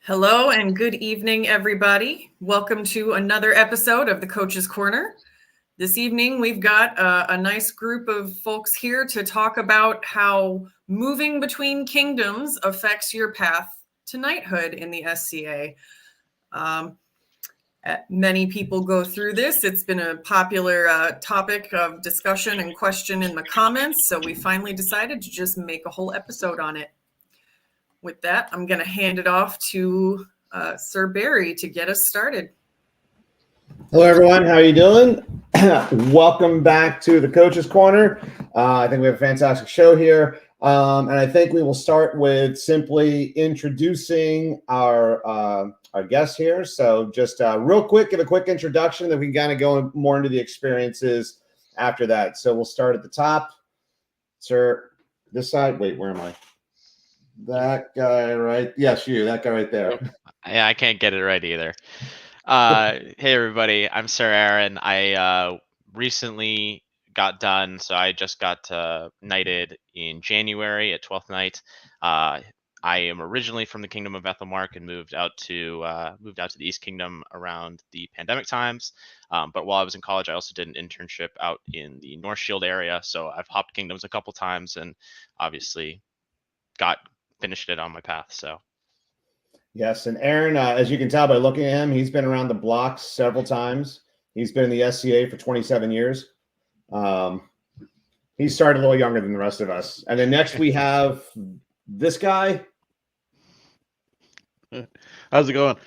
Hello and good evening, everybody. Welcome to another episode of the Coach's Corner. This evening, we've got a nice group of folks here to talk about how moving between kingdoms affects your path to knighthood in the SCA. Many people go through this. It's been a popular topic of discussion and question in the comments, so we finally decided to just make a whole episode on it. With that, I'm going to hand it off to Sir Bari to get us started. Hello, everyone. How are you doing? Welcome back to the Coach's Corner. I think we have a fantastic show here. And I think we will start with simply introducing our guests here. So just real quick, give a quick introduction, then we can kind of go more into the experiences after that. So we'll start at the top. Sir, this side. Wait, where am I? That guy, right? Yes, you. That guy right there. Yeah, I can't get it right either. Hey, everybody. I'm Sir Aaron. I recently got done, so I just got knighted in January at 12th Night. I am originally from the Kingdom of Ethelmark and moved out to the East Kingdom around the pandemic times. But while I was in college, I also did an internship out in the North Shield area. So I've hopped kingdoms a couple times and obviously finished it on my path. So yes, and Aaron, as you can tell by looking at him, he's been around the block several times. He's been in the SCA for 27 years. He started a little younger than the rest of us. And then next we have this guy. How's it going?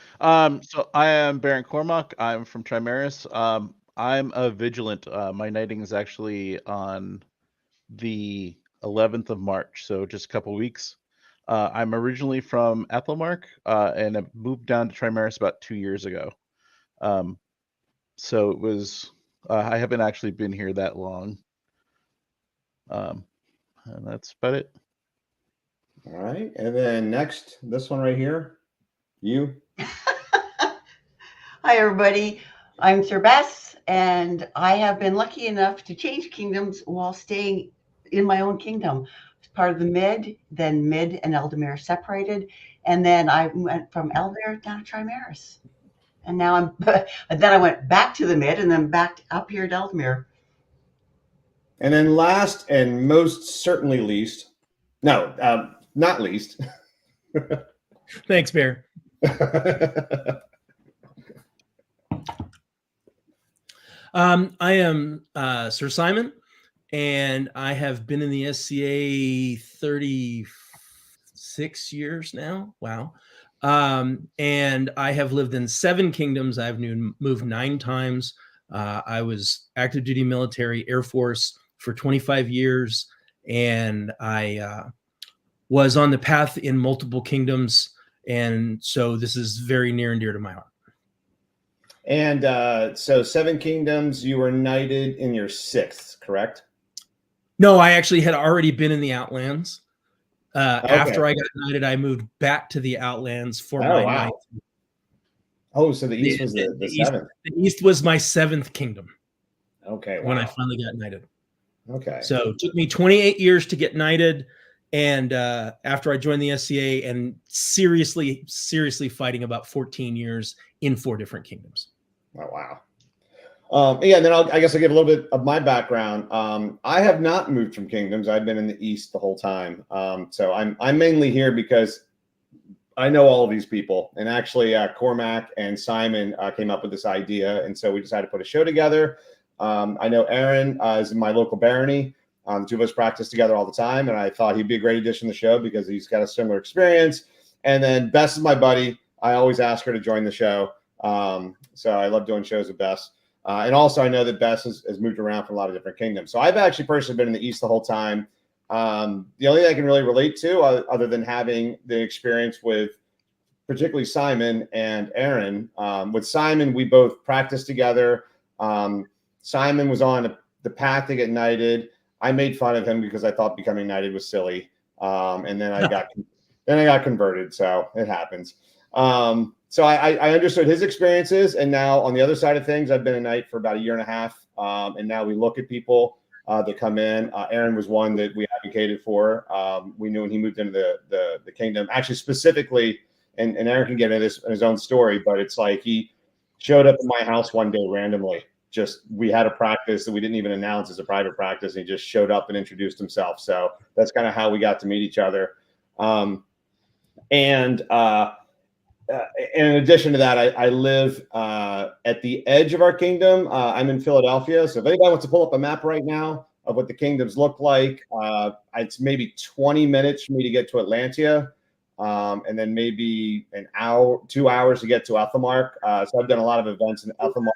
So I am Baron Cormacc. I'm from Trimaris. I'm a Vigilant. My knighting is actually on the 11th of March, so just a couple weeks. I'm originally from Ethelmark, and I moved down to Trimaris about 2 years ago. So it was, I haven't actually been here that long. And that's about it. All right. And then next, this one right here, you. Hi, everybody. I'm Sir Bess, and I have been lucky enough to change kingdoms while staying in my own kingdom. Part of the Mid, then Mid and Eldamere separated, and then I went from Eldamere down to Trimaris, and now then I went back to the Mid, and then back up here to Eldamere. And then last and most certainly least, not least. Thanks, Bear. I am Sir Simon. And I have been in the SCA 36 years now. Wow. And I have lived in 7 kingdoms. I've moved 9 times. I was active duty military, Air Force for 25 years. And I was on the path in multiple kingdoms. And so this is very near and dear to my heart. And so 7 kingdoms, you were knighted in your 6th, correct? No, I actually had already been in the Outlands. After I got knighted, I moved back to the Outlands for my ninth. Oh, so the East was the 7th. The East was my 7th kingdom. Okay. Wow. When I finally got knighted. Okay. So it took me 28 years to get knighted. And after I joined the SCA, and seriously fighting about 14 years in 4 different kingdoms. Oh, wow. Yeah, and then I guess I'll give a little bit of my background. I have not moved from kingdoms. I've been in the East the whole time. So I'm mainly here because I know all of these people. And actually, Cormacc and Simon came up with this idea. And so we decided to put a show together. I know Aaron is in my local barony. The 2 of us practice together all the time. And I thought he'd be a great addition to the show because he's got a similar experience. And then Bess is my buddy. I always ask her to join the show. So I love doing shows with Bess. And also, I know that Bess has moved around from a lot of different kingdoms. So I've actually personally been in the East the whole time. The only thing I can really relate to, other than having the experience with particularly Simon and Aaron, with Simon, we both practiced together. Simon was on the path to get knighted. I made fun of him because I thought becoming knighted was silly. And then I got converted. So it happens. So I understood his experiences, and now on the other side of things, I've been a knight for about 1.5 years, and now we look at people that come in. Aaron was one that we advocated for. We knew when he moved into the kingdom. Actually, specifically, and Aaron can get into this in his own story, but it's like he showed up at my house one day randomly. We had a practice that we didn't even announce as a private practice, and he just showed up and introduced himself. So that's kind of how we got to meet each other. And in addition to that, I live at the edge of our kingdom. I'm in Philadelphia. So if anybody wants to pull up a map right now of what the kingdoms look like, it's maybe 20 minutes for me to get to Atlantia, and then maybe an hour, 2 hours to get to Ethelmark. So I've done a lot of events in Ethelmark,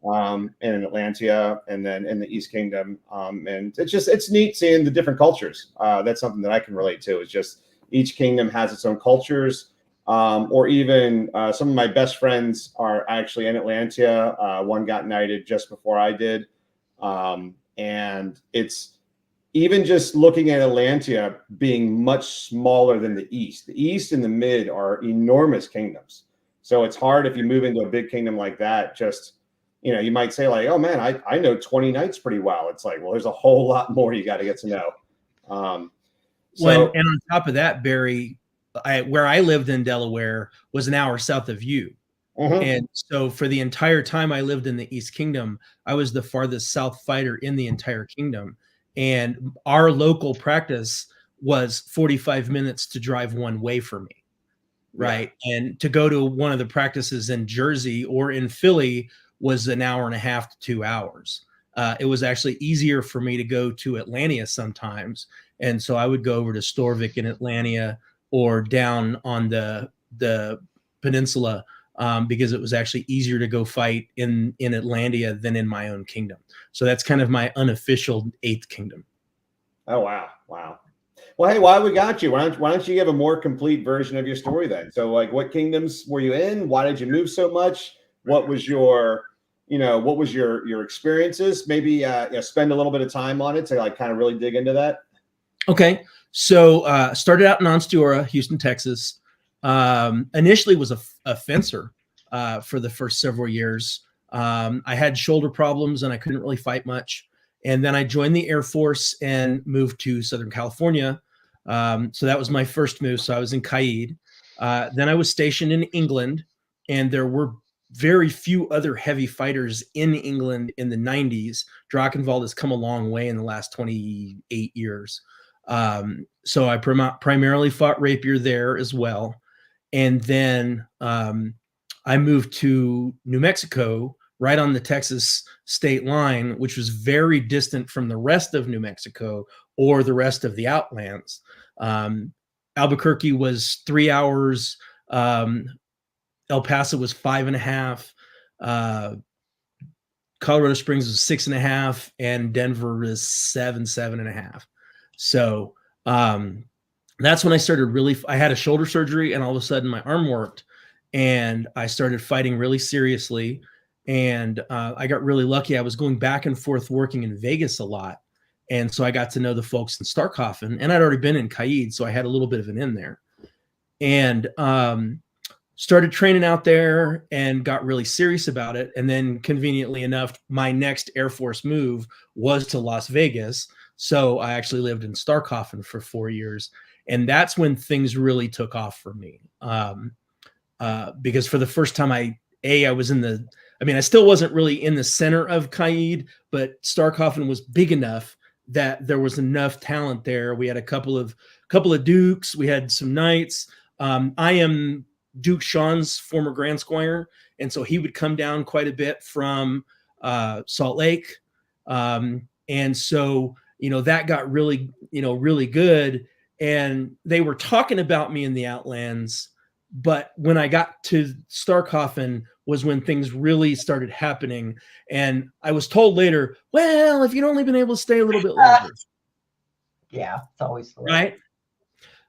and in Atlantia, and then in the East Kingdom. And it's neat seeing the different cultures. That's something that I can relate to. It's just each kingdom has its own cultures. Or even some of my best friends are actually in Atlantia. One got knighted just before I did. And it's even just looking at Atlantia being much smaller than the East. The East and the Mid are enormous kingdoms. So it's hard if you move into a big kingdom like that. Just, you might say like, oh man, I know 20 knights pretty well. It's like, well, there's a whole lot more you got to get to know. And on top of that, Barry, where I lived in Delaware was an hour south of you. Mm-hmm. And so for the entire time I lived in the East Kingdom, I was the farthest south fighter in the entire kingdom. And our local practice was 45 minutes to drive one way for me. Right. Yeah. And to go to one of the practices in Jersey or in Philly was an hour and a half to 2 hours. It was actually easier for me to go to Atlantia sometimes. And so I would go over to Storvik in Atlantia or down on the peninsula, because it was actually easier to go fight in Atlantia than in my own kingdom. So that's kind of my unofficial 8th kingdom. Oh, wow. Wow. Well, hey, while we got you, why don't you give a more complete version of your story then? So like, what kingdoms were you in? Why did you move so much? What was your experiences? Maybe spend a little bit of time on it to like kind of really dig into that. Okay. So started out in Onsteora, Houston, Texas. Initially was a fencer for the first several years. I had shoulder problems and I couldn't really fight much. And then I joined the Air Force and moved to Southern California. So that was my first move. So I was in Caid. Then I was stationed in England, and there were very few other heavy fighters in England in the 90s. Drachenwald has come a long way in the last 28 years. So I primarily fought rapier there as well. And then I moved to New Mexico, right on the Texas state line, which was very distant from the rest of New Mexico or the rest of the Outlands. Albuquerque was 3 hours. El Paso was 5.5. Colorado Springs was 6.5, and Denver is 7.5. So that's when I started I had a shoulder surgery, and all of a sudden my arm worked, and I started fighting really seriously. And I got really lucky. I was going back and forth working in Vegas a lot. And so I got to know the folks in Starkhofen, and I'd already been in Caid, so I had a little bit of an in there. And started training out there and got really serious about it. And then conveniently enough, my next Air Force move was to Las Vegas. So I actually lived in Starkhofen for 4 years. And that's when things really took off for me. Because for the first time I was I still wasn't really in the center of Caid, but Starkhofen was big enough that there was enough talent there. We had a couple of dukes. We had some knights. I am Duke Sean's former Grand Squire, and so he would come down quite a bit from Salt Lake. And so, that got really, really good. And they were talking about me in the Outlands, but when I got to Starkhofen was when things really started happening. And I was told later, well, if you'd only been able to stay a little bit longer. Yeah, it's always the way. Right.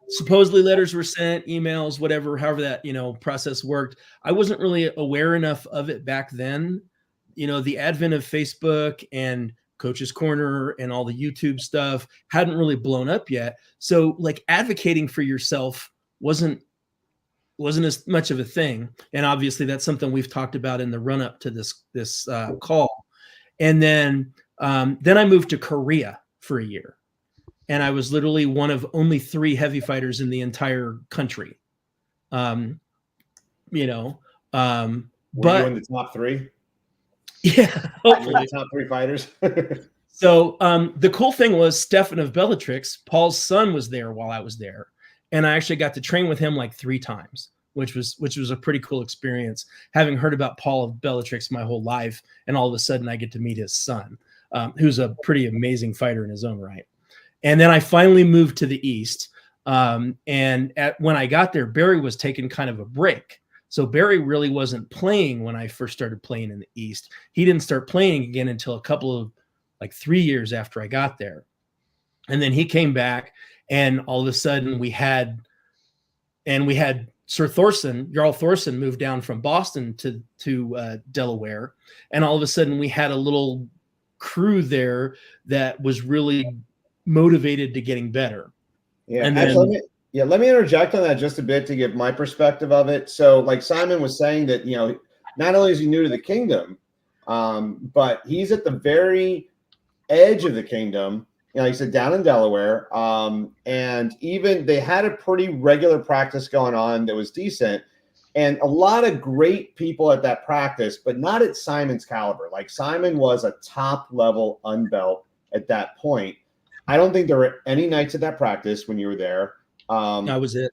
Supposedly letters were sent, emails, whatever, however that, process worked. I wasn't really aware enough of it back then. The advent of Facebook and Coach's Corner and all the YouTube stuff hadn't really blown up yet. So like advocating for yourself wasn't as much of a thing. And obviously that's something we've talked about in the run up to this call. And then I moved to Korea for a year. And I was literally one of only 3 heavy fighters in the entire country. You know, Were you in the top 3? yeah, Were you in hopefully. the top 3 fighters? So the cool thing was Stefan of Bellatrix, Paul's son, was there while I was there, and I actually got to train with him like 3 times, which was a pretty cool experience. Having heard about Paul of Bellatrix my whole life, and all of a sudden I get to meet his son, who's a pretty amazing fighter in his own right. And then I finally moved to the East, and when I got there, Bari was taking kind of a break. So Bari really wasn't playing when I first started playing in the East. He didn't start playing again until a couple of 3 years after I got there. And then he came back, and all of a sudden we had Sir Thorson, Jarl Thorson, moved down from Boston to Delaware. And all of a sudden we had a little crew there that was really motivated to getting better. Yeah. And Actually, let me interject on that just a bit to give my perspective of it. So like Simon was saying that, not only is he new to the kingdom, but he's at the very edge of the kingdom. He said down in Delaware, and even they had a pretty regular practice going on that was decent, and a lot of great people at that practice, but not at Simon's caliber. Like Simon was a top level unbelt at that point. I don't think there were any nights at that practice when you were there. that was it.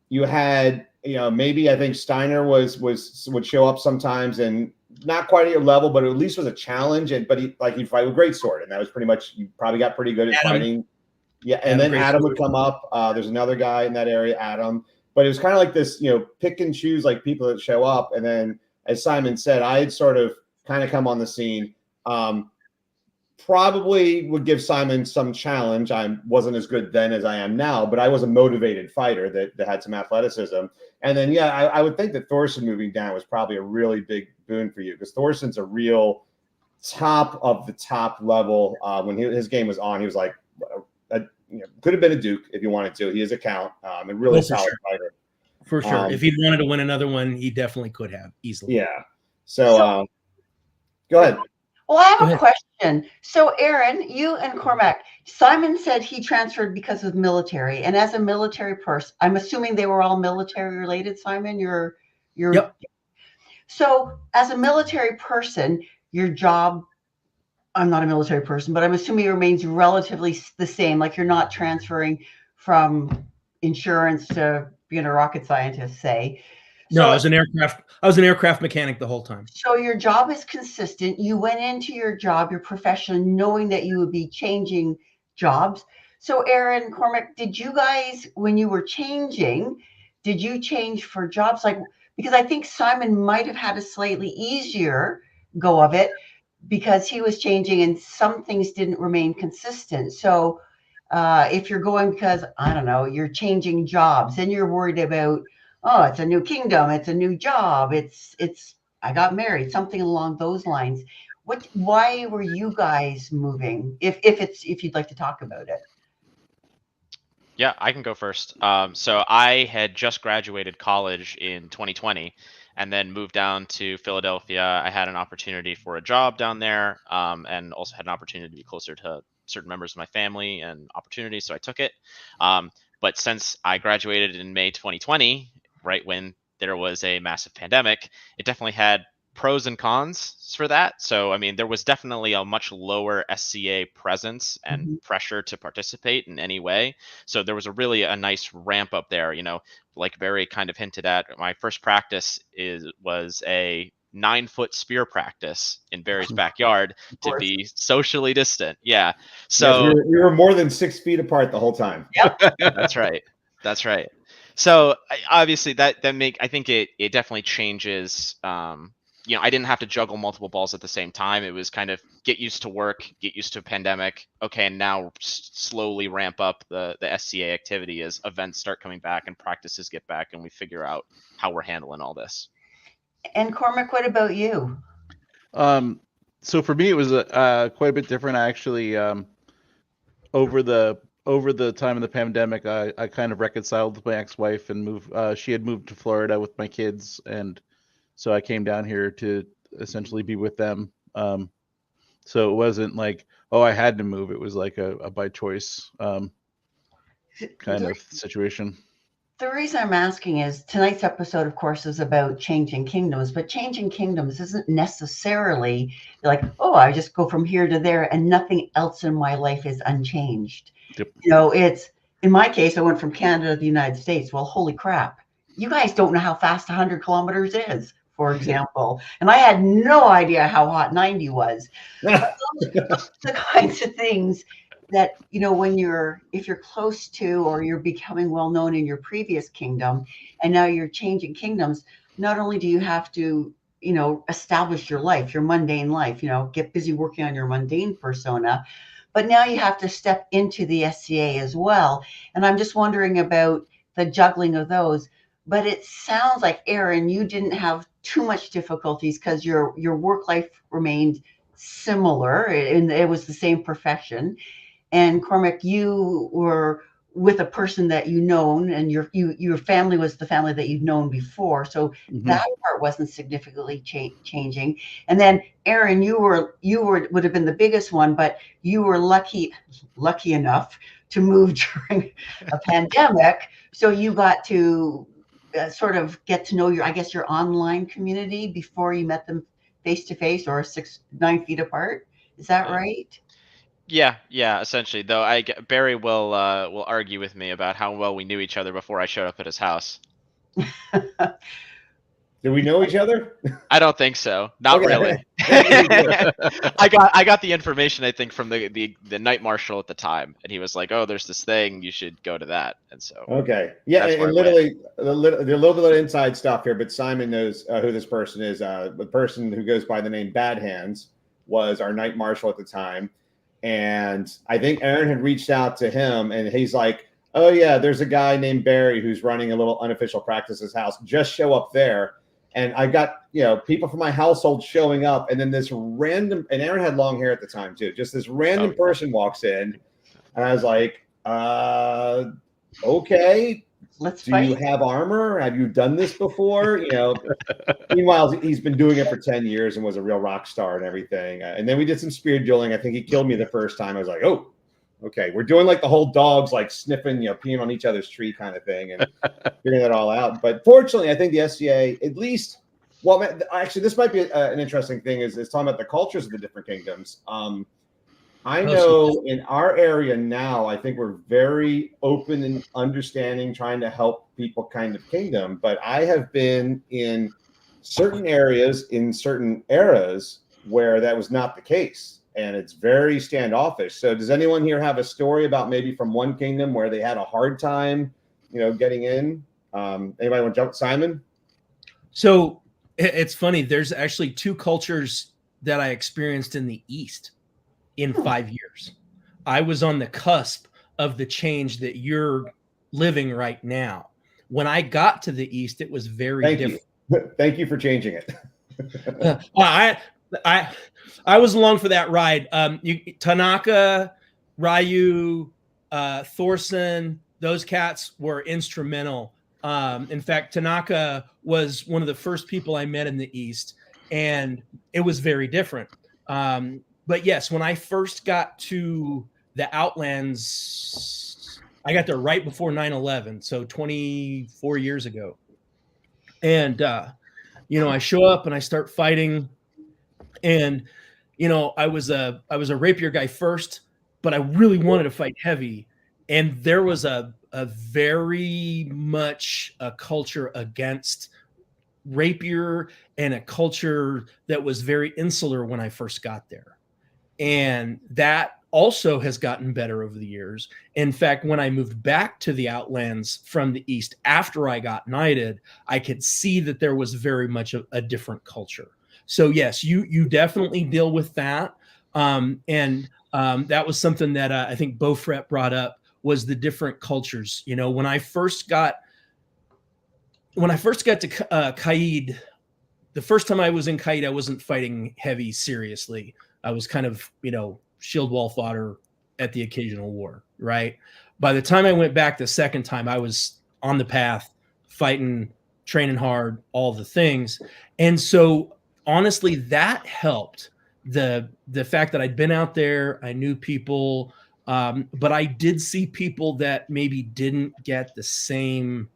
You had, maybe I think Steiner would show up sometimes and not quite at your level, but at least was a challenge. But he'd fight with greatsword, and that was pretty much, you probably got pretty good at fighting. Yeah, and then Adam would come up. There's another guy in that area, Adam. But it was kind of like this, pick and choose like people that show up. And then, as Simon said, I had sort of kind of come on the scene. Probably would give Simon some challenge. I wasn't as good then as I am now, but I was a motivated fighter that had some athleticism. And then, I would think that Thorson moving down was probably a really big boon for you, because Thorson's a real top of the top level. When his game was on, he was like, could have been a Duke if you wanted to. He is a Count, and really solid fighter. For sure. If he'd wanted to win another one, he definitely could have easily. Yeah. So go ahead. Well, I have a question. So, Aaron, you and Cormacc, Simon said he transferred because of military, and as a military person, I'm assuming they were all military related. Simon, you're. Yep. So, as a military person, your job. I'm not a military person, but I'm assuming it remains relatively the same. Like you're not transferring from insurance to being a rocket scientist, say. No, I was an aircraft mechanic the whole time. So your job is consistent. You went into your job, your profession, knowing that you would be changing jobs. So Aaron, Cormacc, did you guys, when you were changing, did you change for jobs? Because I think Simon might have had a slightly easier go of it because he was changing and some things didn't remain consistent. So if you're going because, I don't know, you're changing jobs, then you're worried about, oh, it's a new kingdom, it's a new job, it's I got married, something along those lines. Why were you guys moving? If you'd like to talk about it. Yeah, I can go first. So I had just graduated college in 2020 and then moved down to Philadelphia. I had an opportunity for a job down there, and also had an opportunity to be closer to certain members of my family and opportunities, so I took it. But since I graduated in May 2020, right when there was a massive pandemic, it definitely had pros and cons for that. So, I mean, there was definitely a much lower SCA presence and pressure to participate in any way. So there was a nice ramp up there, like Barry kind of hinted at. My first practice was a 9-foot spear practice in Barry's backyard to be socially distant. Yeah. So yes, we were more than 6 feet apart the whole time. Yep. That's right. That's right. So obviously I think it definitely changes. I didn't have to juggle multiple balls at the same time. It was kind of get used to work, get used to a pandemic. Okay, and now slowly ramp up the SCA activity as events start coming back and practices get back, and we figure out how we're handling all this. And Cormacc, what about you? So for me, it was quite a bit different. I actually, over the time of the pandemic, I kind of reconciled with my ex-wife and moved. She had moved to Florida with my kids, and so I came down here to essentially be with them. So it wasn't like, oh, I had to move. It was like a by choice kind of situation. The reason I'm asking is tonight's episode, of course, is about changing kingdoms, but changing kingdoms isn't necessarily like, oh, I just go from here to there and nothing else in my life is unchanged. Yep. It's, in my case, I went from Canada to the United States. Well, holy crap. You guys don't know how fast 100 kilometers is, for example. And I had no idea how hot 90 was. But those, the kinds of things that, if you're close to, or you're becoming well known in your previous kingdom, and now you're changing kingdoms, not only do you have to, establish your life, your mundane life, get busy working on your mundane persona, but now you have to step into the SCA as well. And I'm just wondering about the juggling of those. But it sounds like, Aaron, you didn't have too much difficulties because your work life remained similar, and it was the same profession. And Cormacc, you were with a person that you known, and your family was the family that you'd known before. So that part wasn't significantly changing. And then Aaron, you would have been the biggest one, but you were lucky enough to move during a pandemic. So you got to sort of get to know your online community before you met them face to face or 9 feet apart. Is that right? Yeah, essentially. Though Barry will argue with me about how well we knew each other before I showed up at his house. Did we know each other? I don't think so. Not really. I got the information, I think, from the night marshal at the time, and he was like, "Oh, there's this thing. You should go to that." And so okay, yeah, and literally a little bit of inside stuff here, but Simon knows who this person is. The person who goes by the name Bad Hands was our night marshal at the time. And I think Aaron had reached out to him, and he's like, oh, yeah, there's a guy named Barry who's running a little unofficial practice at his house. Just show up there. And I got, people from my household showing up. And then this random, and Aaron had long hair at the time, too. Just this random person walks in. And I was like, okay. Let's Do fight. you have armor? Have you done this before? Meanwhile, he's been doing it for 10 years and was a real rock star and everything. And then we did some spear dueling. I think he killed me the first time. I was like, oh, okay. We're doing like the whole dogs, like sniffing, peeing on each other's tree kind of thing and figuring that all out. But fortunately, I think the SCA, at least, well, actually, this might be an interesting thing is talking about the cultures of the different kingdoms. I know in our area now, I think we're very open and understanding, trying to help people kind of kingdom. But I have been in certain areas in certain eras where that was not the case. And it's very standoffish. So does anyone here have a story about maybe from one kingdom where they had a hard time, getting in? Anybody want to jump? Simon? So it's funny. There's actually 2 cultures that I experienced in the East in 5 years. I was on the cusp of the change that you're living right now. When I got to the East, it was very different. Thank you for changing it. I was along for that ride. Tanaka, Ryu, Thorson, those cats were instrumental. In fact, Tanaka was one of the first people I met in the East, and it was very different. But yes, when I first got to the Outlands, I got there right before 9/11, so 24 years ago. And, I show up and I start fighting. And, I was a rapier guy first, but I really wanted to fight heavy. And there was a very much a culture against rapier and a culture that was very insular when I first got there. And that also has gotten better over the years. In fact, when I moved back to the Outlands from the East after I got knighted, I could see that there was very much a different culture. So yes, you definitely deal with that. That was something that I think Beaufret brought up, was the different cultures. When I first got to Caid, the first time I was in Caid, I wasn't fighting heavy seriously. I was kind of, shield wall fodder at the occasional war, right? By the time I went back the second time, I was on the path, fighting, training hard, all the things. And so honestly, that helped. The fact that I'd been out there, I knew people, but I did see people that maybe didn't get the same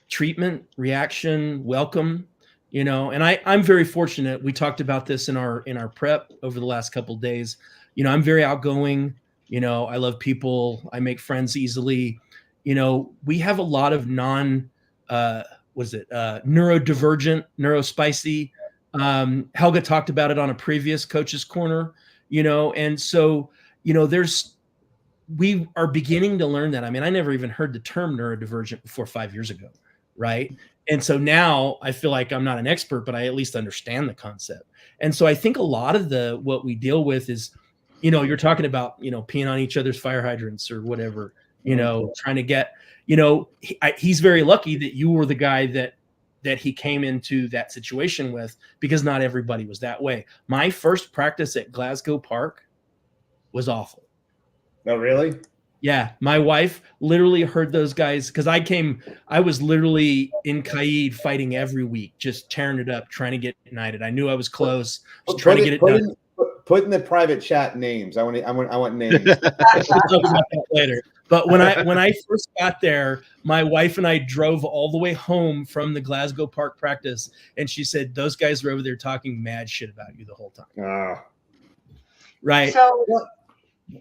treatment, reaction, welcome, you know. And I'm very fortunate. We talked about this in our prep over the last couple of days. You know, I'm very outgoing. You know, I love people. I make friends easily. You know, we have a lot of neurodivergent, neurospicy. Helga talked about it on a previous Coach's Corner, you know, and so, you know, we are beginning to learn that. I mean, I never even heard the term neurodivergent before 5 years ago, right? And so now I feel like I'm not an expert, but I at least understand the concept. And so I think a lot of what we deal with is, you know, you're talking about, you know, peeing on each other's fire hydrants or whatever, you know, trying to get, you know, he's very lucky that you were the guy that he came into that situation with, because not everybody was that way. My first practice at Glasgow Park was awful. Oh, really? Yeah. My wife literally heard those guys, because I was literally in Caid fighting every week, just tearing it up, trying to get knighted. I knew I was close. I was trying to get it done. Put in the private chat names. I want names. We'll talk about that later. But when I first got there, my wife and I drove all the way home from the Glasgow Park practice, and she said, those guys were over there talking mad shit about you the whole time. Right. So,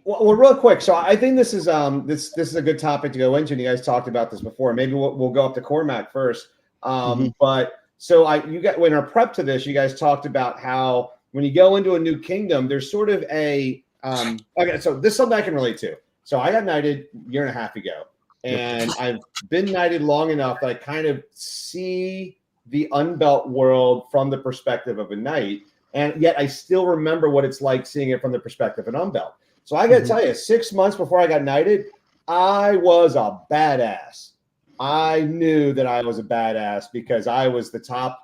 well, real quick. So I think this is this is a good topic to go into. And you guys talked about this before. Maybe we'll go up to Cormacc first. But so in our prep to this, you guys talked about how when you go into a new kingdom, there's sort of a okay. So this is something I can relate to. So I got knighted a year and a half ago, and I've been knighted long enough that I kind of see the unbelt world from the perspective of a knight, and yet I still remember what it's like seeing it from the perspective of an unbelt. So I got to tell you, 6 months before I got knighted, I was a badass. I knew that I was a badass because I was the top.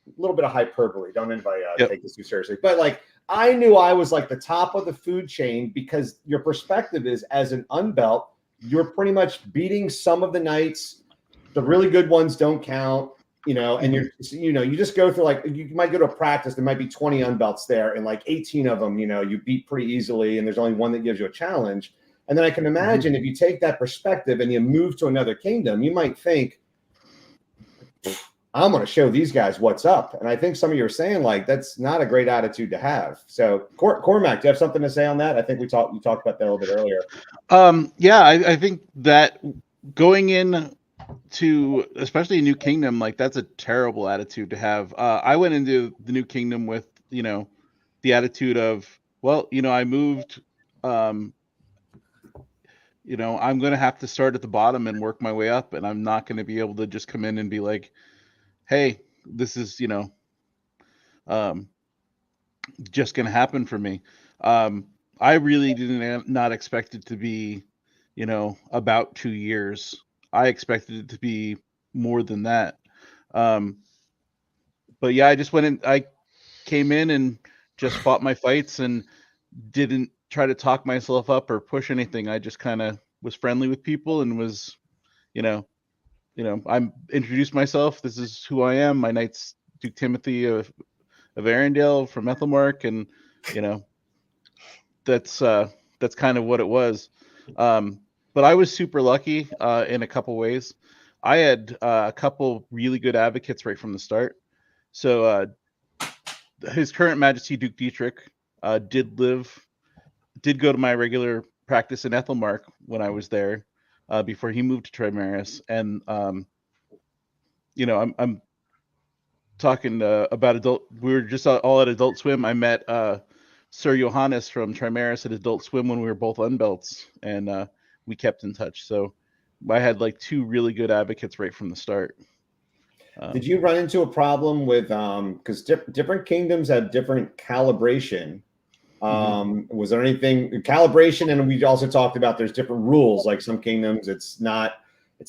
A little bit of hyperbole. Don't anybody take this too seriously, but like, I knew I was like the top of the food chain, because your perspective is, as an unbelt, you're pretty much beating some of the knights. The really good ones don't count, you know, and you just go through, like, you might go to a practice, there might be 20 unbelts there, and like 18 of them, you know, you beat pretty easily, and there's only one that gives you a challenge. And then I can imagine if you take that perspective and you move to another kingdom, you might think, I'm going to show these guys what's up. And I think some of you are saying, like, that's not a great attitude to have. So Cormacc, do you have something to say on that? I think you talked about that a little bit earlier. Yeah, I think that going in to, especially a new kingdom, like, that's a terrible attitude to have. I went into the new kingdom with, you know, the attitude of, well, you know, I moved, you know, I'm going to have to start at the bottom and work my way up. And I'm not going to be able to just come in and be like, hey, this is, you know, just going to happen for me. I really did not expect it to be, you know, about 2 years. I expected it to be more than that. But yeah, I just went in, I came in and just fought my fights and didn't try to talk myself up or push anything. I just kind of was friendly with people and was, you know, I'm introduced myself. This is who I am. My knight's Duke Timothy of Arundel from Ethelmark, and you know, that's kind of what it was. But I was super lucky in a couple ways. I had a couple really good advocates right from the start. So His Current Majesty Duke Dietrich did go to my regular practice in Ethelmark when I was there. Before he moved to Trimaris, and you know, I'm talking about adult. We were just all at Adult Swim. I met Sir Johannes from Trimaris at Adult Swim when we were both unbelts, and we kept in touch. So I had like 2 really good advocates right from the start. Did you run into a problem with because different kingdoms have different calibration? Was there anything calibration? And we also talked about there's different rules. Like some kingdoms, it's not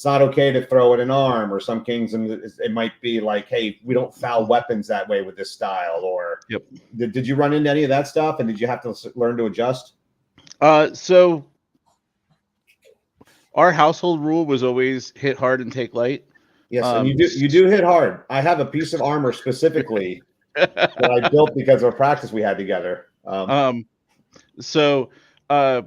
okay to throw at an arm, or some kingdoms it might be like, hey, we don't foul weapons that way with this style. Or did you run into any of that stuff? And did you have to learn to adjust? So our household rule was always hit hard and take light. Yes, and you do hit hard. I have a piece of armor specifically that I built because of a practice we had together. So I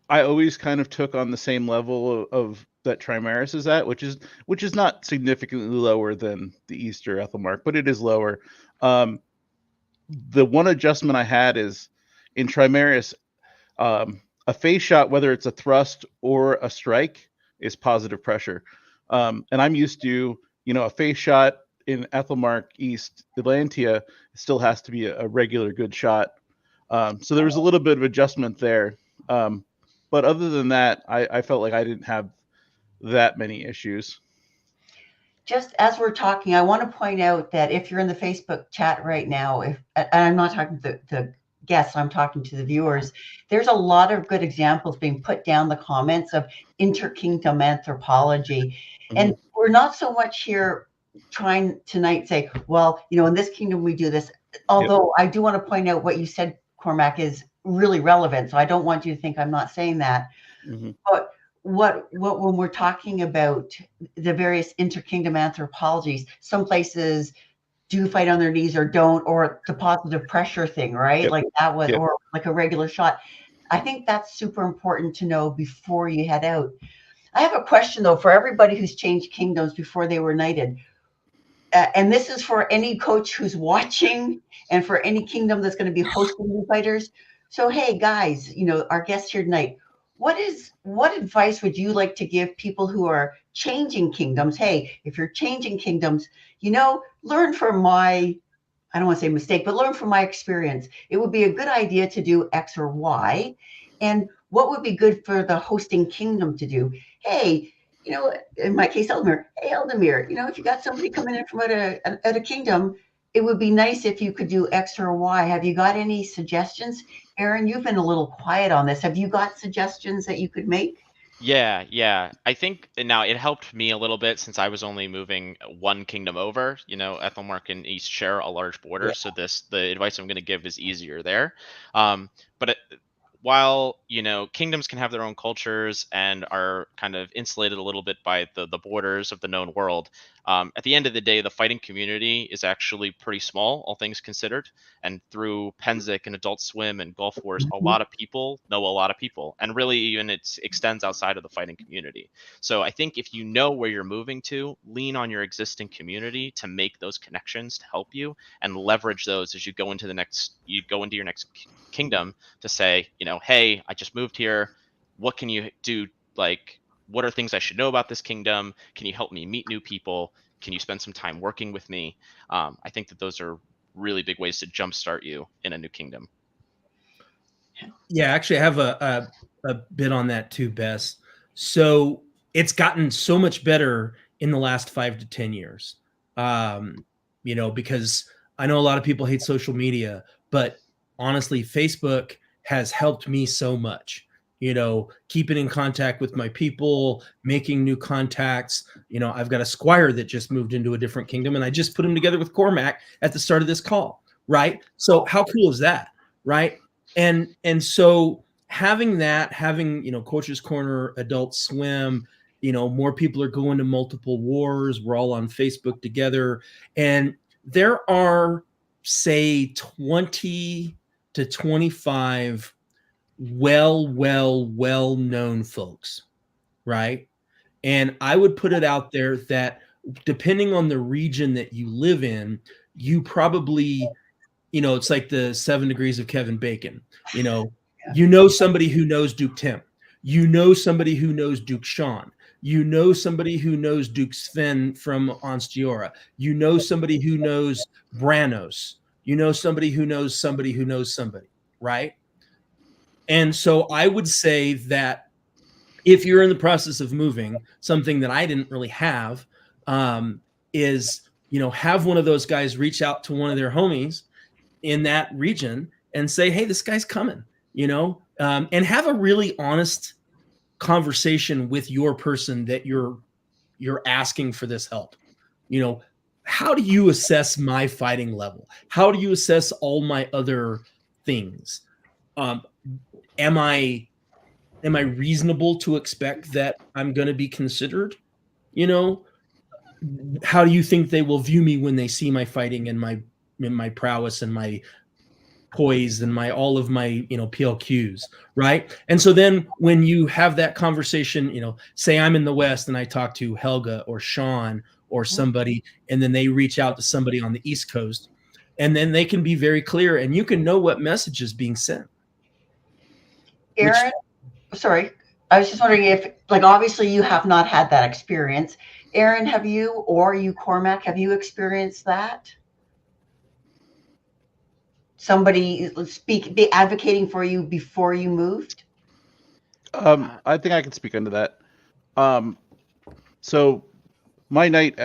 always kind of took on the same level of that Trimaris is at, which is not significantly lower than the East or Ethelmark, but it is lower. The one adjustment I had is in Trimaris, a face shot, whether it's a thrust or a strike, is positive pressure. And I'm used to, a face shot in Ethelmark East Atlantia still has to be a regular good shot. So there was a little bit of adjustment there. But other than that, I felt like I didn't have that many issues. Just as we're talking, I want to point out that if you're in the Facebook chat right now, and I'm not talking to the guests, I'm talking to the viewers, there's a lot of good examples being put down the comments of inter-kingdom anthropology. Mm-hmm. And we're not so much here trying tonight say, well, in this kingdom we do this. Although I do want to point out what you said, Cormacc, is really relevant. So I don't want you to think I'm not saying that. Mm-hmm. But what when we're talking about the various inter-kingdom anthropologies, some places do fight on their knees or don't, or the positive pressure thing, right? Yep. Like that was, or like a regular shot. I think that's super important to know before you head out. I have a question though for everybody who's changed kingdoms before they were knighted. And this is for any coach who's watching and for any kingdom that's going to be hosting new fighters. So, hey guys, our guest here tonight, what advice would you like to give people who are changing kingdoms? Hey, if you're changing kingdoms, learn from I don't want to say mistake, but learn from my experience. It would be a good idea to do X or Y. And what would be good for the hosting kingdom to do? Hey, in my case, Eldemir. Hey, Eldemir, if you got somebody coming in from out a kingdom, it would be nice if you could do X or Y. Have you got any suggestions? Aaron, you've been a little quiet on this. Have you got suggestions that you could make? Yeah. I think now it helped me a little bit since I was only moving one kingdom over. Ethelmark and East share a large border, so the advice I'm going to give is easier there. But while kingdoms can have their own cultures and are kind of insulated a little bit by the borders of the known world, at the end of the day, the fighting community is actually pretty small, all things considered. And through Penzik and Adult Swim and Gulf Wars, a lot of people know a lot of people, and really even it extends outside of the fighting community. So I think if you know where you're moving to, lean on your existing community to make those connections to help you, and leverage those as you go into your next kingdom to say, hey, I just moved here. What can you do? Like, what are things I should know about this kingdom? Can you help me meet new people? Can you spend some time working with me? I think that those are really big ways to jumpstart you in a new kingdom. Yeah, actually, I have a bit on that too, Bess. So it's gotten so much better in the last 5 to 10 years. Because I know a lot of people hate social media, but honestly, Facebook has helped me so much. Keeping in contact with my people, making new contacts. I've got a squire that just moved into a different kingdom, and I just put him together with Cormacc at the start of this call, right? So how cool is that, right? And so having Coach's Corner, Adult Swim, more people are going to multiple wars. We're all on Facebook together, and there are, say, 20 to 25 well-known folks, right? And I would put it out there that depending on the region that you live in, you probably, it's like the 7 degrees of Kevin Bacon. Somebody who knows Duke Tim. Somebody who knows Duke Sean. Somebody who knows Duke Sven from Onstiora. Somebody who knows Branos. Somebody who knows somebody who knows somebody, right? And so I would say that if you're in the process of moving, something that I didn't really have is, have one of those guys reach out to one of their homies in that region and say, hey, this guy's coming, and have a really honest conversation with your person that you're asking for this help. How do you assess my fighting level? How do you assess all my other things? Am I reasonable to expect that I'm going to be considered? How do you think they will view me when they see my fighting and my prowess and my poise and all of my PLQs, right? And so then when you have that conversation, say I'm in the West and I talk to Helga or Sean or somebody, and then they reach out to somebody on the East Coast, and then they can be very clear, and you can know what message is being sent. Aaron, sorry, I was just wondering if, like, obviously you have not had that experience. Aaron, have you, or you, Cormacc, have you experienced that? Somebody be advocating for you before you moved? I think I can speak into that. So my knight,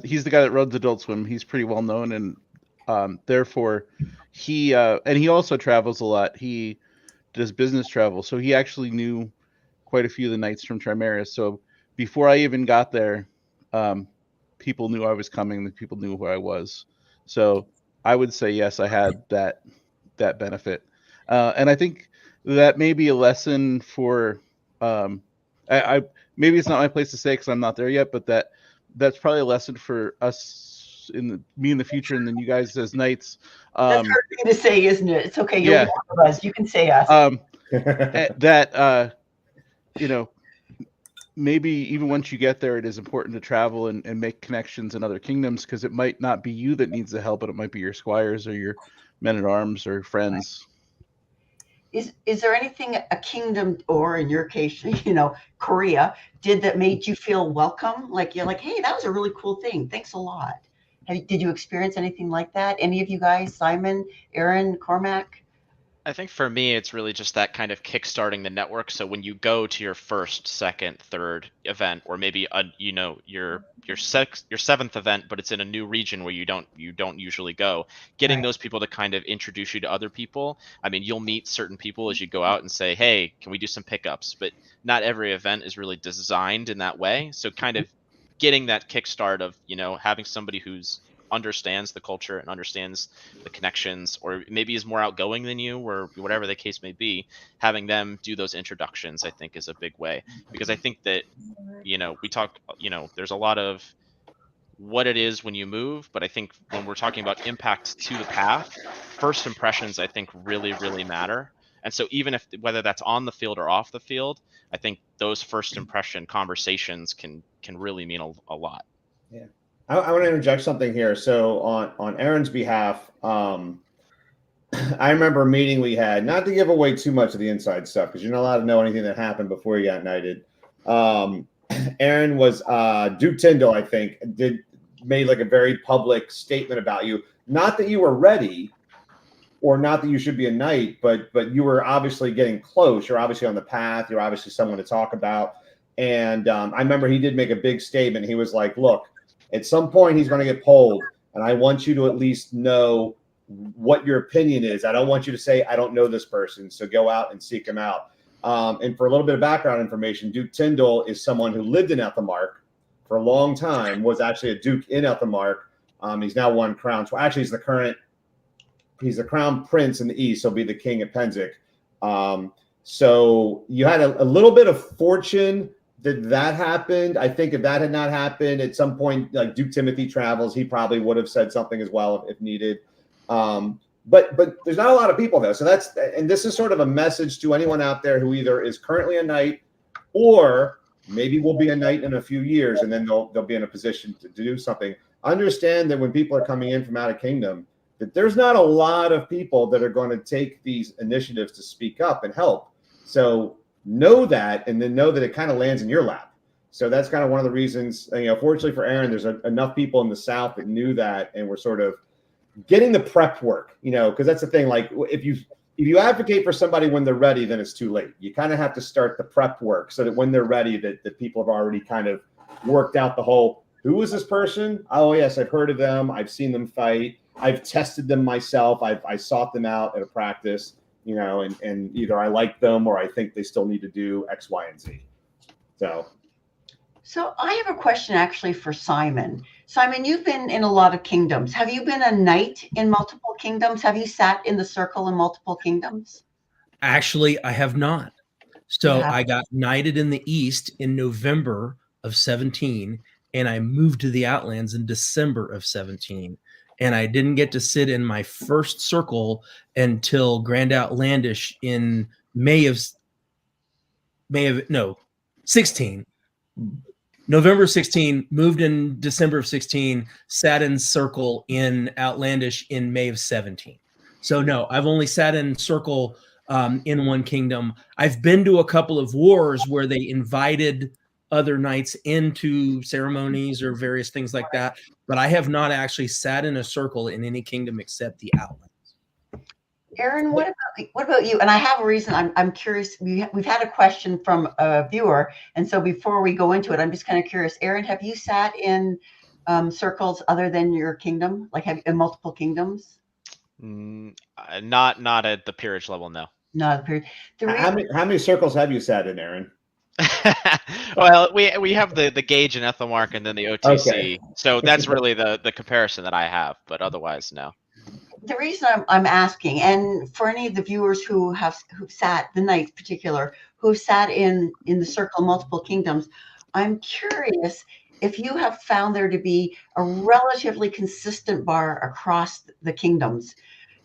he's the guy that runs Adult Swim. He's pretty well known, and therefore he also travels a lot. He does business travel, so he actually knew quite a few of the knights from Trimaris. So before I even got there, people knew I was coming. The people knew who I was. So I would say yes, I had that benefit, and I think that may be a lesson for. I maybe it's not my place to say because I'm not there yet, but that's probably a lesson for us me in the future, and then you guys as knights. That's hard thing to say, isn't it? It's okay. You're one of us. You can say us. Maybe even once you get there, it is important to travel and make connections in other kingdoms, because it might not be you that needs the help, but it might be your squires or your men at arms or friends. Is there anything a kingdom, or in your case, Korea, did that made you feel welcome? Like you're like, hey, that was a really cool thing. Thanks a lot. Did you experience anything like that? Any of you guys, Simon, Aaron, Cormacc? I think for me, it's really just that kind of kickstarting the network. So when you go to your first, second, third event, or maybe your seventh event, but it's in a new region where you don't usually go, getting those people to kind of introduce you to other people. I mean, you'll meet certain people as you go out and say, hey, can we do some pickups? But not every event is really designed in that way. So kind of getting that kickstart of having somebody who's understands the culture and understands the connections, or maybe is more outgoing than you, or whatever the case may be, having them do those introductions, I think, is a big way. Because I think that we talk, there's a lot of what it is when you move, but I think when we're talking about impact to the path, first impressions, I think, really matter. And so even if whether that's on the field or off the field, I think those first impression conversations can really mean a lot. Yeah. I want to interject something here. So on Aaron's behalf, I remember a meeting we had, not to give away too much of the inside stuff, because you're not allowed to know anything that happened before you got knighted. Aaron was Duke Tyndall, I think, made like a very public statement about you. Not that you were ready, or not that you should be a knight, but you were obviously getting close. You're obviously on the path. You're obviously someone to talk about. And I remember he did make a big statement. He was like, look, at some point he's going to get polled, and I want you to at least know what your opinion is. I don't want you to say, I don't know this person, so go out and seek him out. And for a little bit of background information, Duke Tyndall is someone who lived in Ethelmark for a long time, was actually a duke in Ethelmark. He's now won crowns. Well, actually, he's the crown prince in the east, so he'll be the king at Penzic. So you had a little bit of fortune that happened. I think if that had not happened, at some point, like Duke Timothy travels, he probably would have said something as well if needed. But there's not a lot of people though. So this is sort of a message to anyone out there who either is currently a knight, or maybe will be a knight in a few years, and then they'll be in a position to do something. Understand that when people are coming in from out of kingdom, that there's not a lot of people that are going to take these initiatives to speak up and help. So know that, and then know that it kind of lands in your lap. So that's kind of one of the reasons, fortunately for Aaron, there's enough people in the South that knew that, and were sort of getting the prep work, because that's the thing. Like if you advocate for somebody when they're ready, then it's too late. You kind of have to start the prep work so that when they're ready, that people have already kind of worked out the whole, who is this person? Oh yes, I've heard of them. I've seen them fight. I've tested them myself. I sought them out at a practice. And either I like them or I think they still need to do X, Y, and Z. So I have a question actually for Simon. Simon, you've been in a lot of kingdoms. Have you been a knight in multiple kingdoms? Have you sat in the circle in multiple kingdoms? Actually, I have not. So I got knighted in the East in November of 17, and I moved to the Outlands in December of 17. and I didn't get to sit in my first circle until Grand Outlandish in November 16, moved in December of 16, sat in circle in Outlandish in May of 17. So no, I've only sat in circle in one kingdom. I've been to a couple of wars where they invited other knights into ceremonies or various things like that, but I have not actually sat in a circle in any kingdom except the Outlands. Aaron, what about you? And I have a reason. I'm curious. We've had a question from a viewer, and so before we go into it, I'm just kind of curious. Aaron, have you sat in circles other than your kingdom, like have in multiple kingdoms? Not at the peerage level, no. Not the period. How many circles have you sat in, Aaron? Well, we have the gauge and Ethelmark and then the OTC, Okay. so that's really the comparison that I have. But otherwise, no. The reason I'm asking, and for any of the viewers who've sat, the knights in particular, who've sat in the circle multiple kingdoms, I'm curious if you have found there to be a relatively consistent bar across the kingdoms.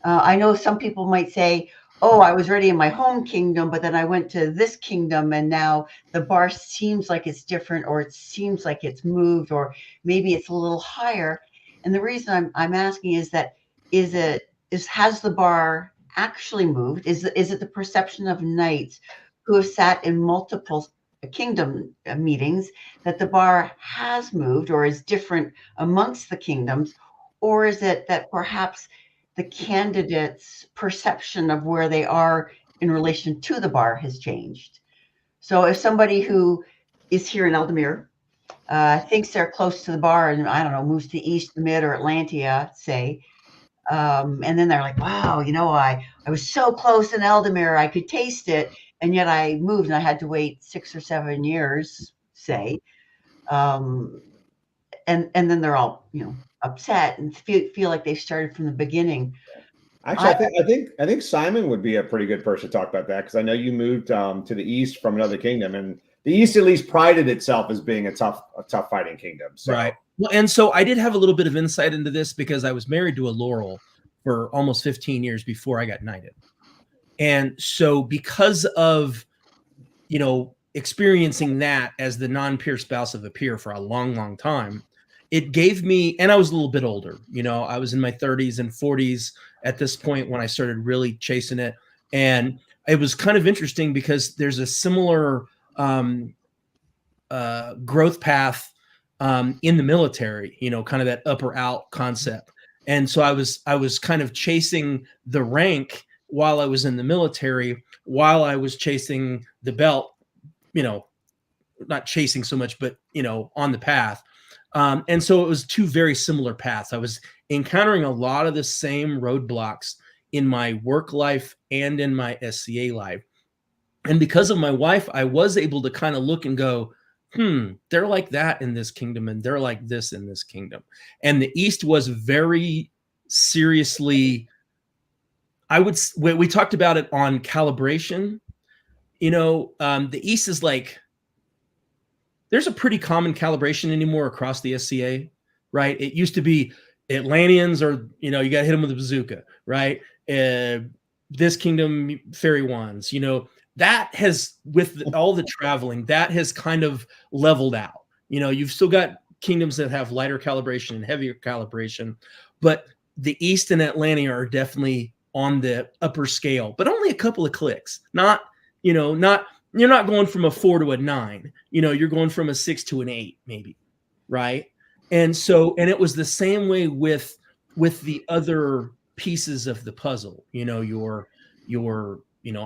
I know some people might say, oh, I was already in my home kingdom, but then I went to this kingdom and now the bar seems like it's different, or it seems like it's moved, or maybe it's a little higher. And the reason I'm asking is that has the bar actually moved? Is it the perception of knights who have sat in multiple kingdom meetings that the bar has moved or is different amongst the kingdoms? Or is it that perhaps the candidates' perception of where they are in relation to the bar has changed? So if somebody who is here in Eldamere thinks they're close to the bar and, I don't know, moves to East, Mid, or Atlantia, say, and then they're like, wow, I was so close in Eldamere, I could taste it, and yet I moved and I had to wait 6 or 7 years, say, and then they're all upset and feel like they started from the beginning. Actually, I think Simon would be a pretty good person to talk about that, because I know you moved to the East from another kingdom, and the East at least prided itself as being a tough fighting kingdom. So. Right. Well, and so I did have a little bit of insight into this because I was married to a Laurel for almost 15 years before I got knighted. And so because of, experiencing that as the non-peer spouse of a peer for a long, long time, it gave me, and I was a little bit older, I was in my 30s and 40s at this point when I started really chasing it. And it was kind of interesting because there's a similar growth path in the military, kind of that upper out concept. And so I was kind of chasing the rank while I was in the military, while I was chasing the belt, not chasing so much, but, on the path. And so it was two very similar paths. I was encountering a lot of the same roadblocks in my work life and in my SCA life. And because of my wife, I was able to kind of look and go, they're like that in this kingdom, and they're like this in this kingdom. And the East was very seriously, we talked about it on calibration. The East is like, there's a pretty common calibration anymore across the SCA, right? It used to be Atlanteans, or, you got to hit them with a bazooka, right? This kingdom, fairy wands, that has, with all the traveling, that has kind of leveled out. You've still got kingdoms that have lighter calibration and heavier calibration, but the East and Atlantia are definitely on the upper scale, but only a couple of clicks. You're not going from a 4 to a 9, you're going from a 6 to an 8, maybe. Right. And it was the same way with the other pieces of the puzzle, your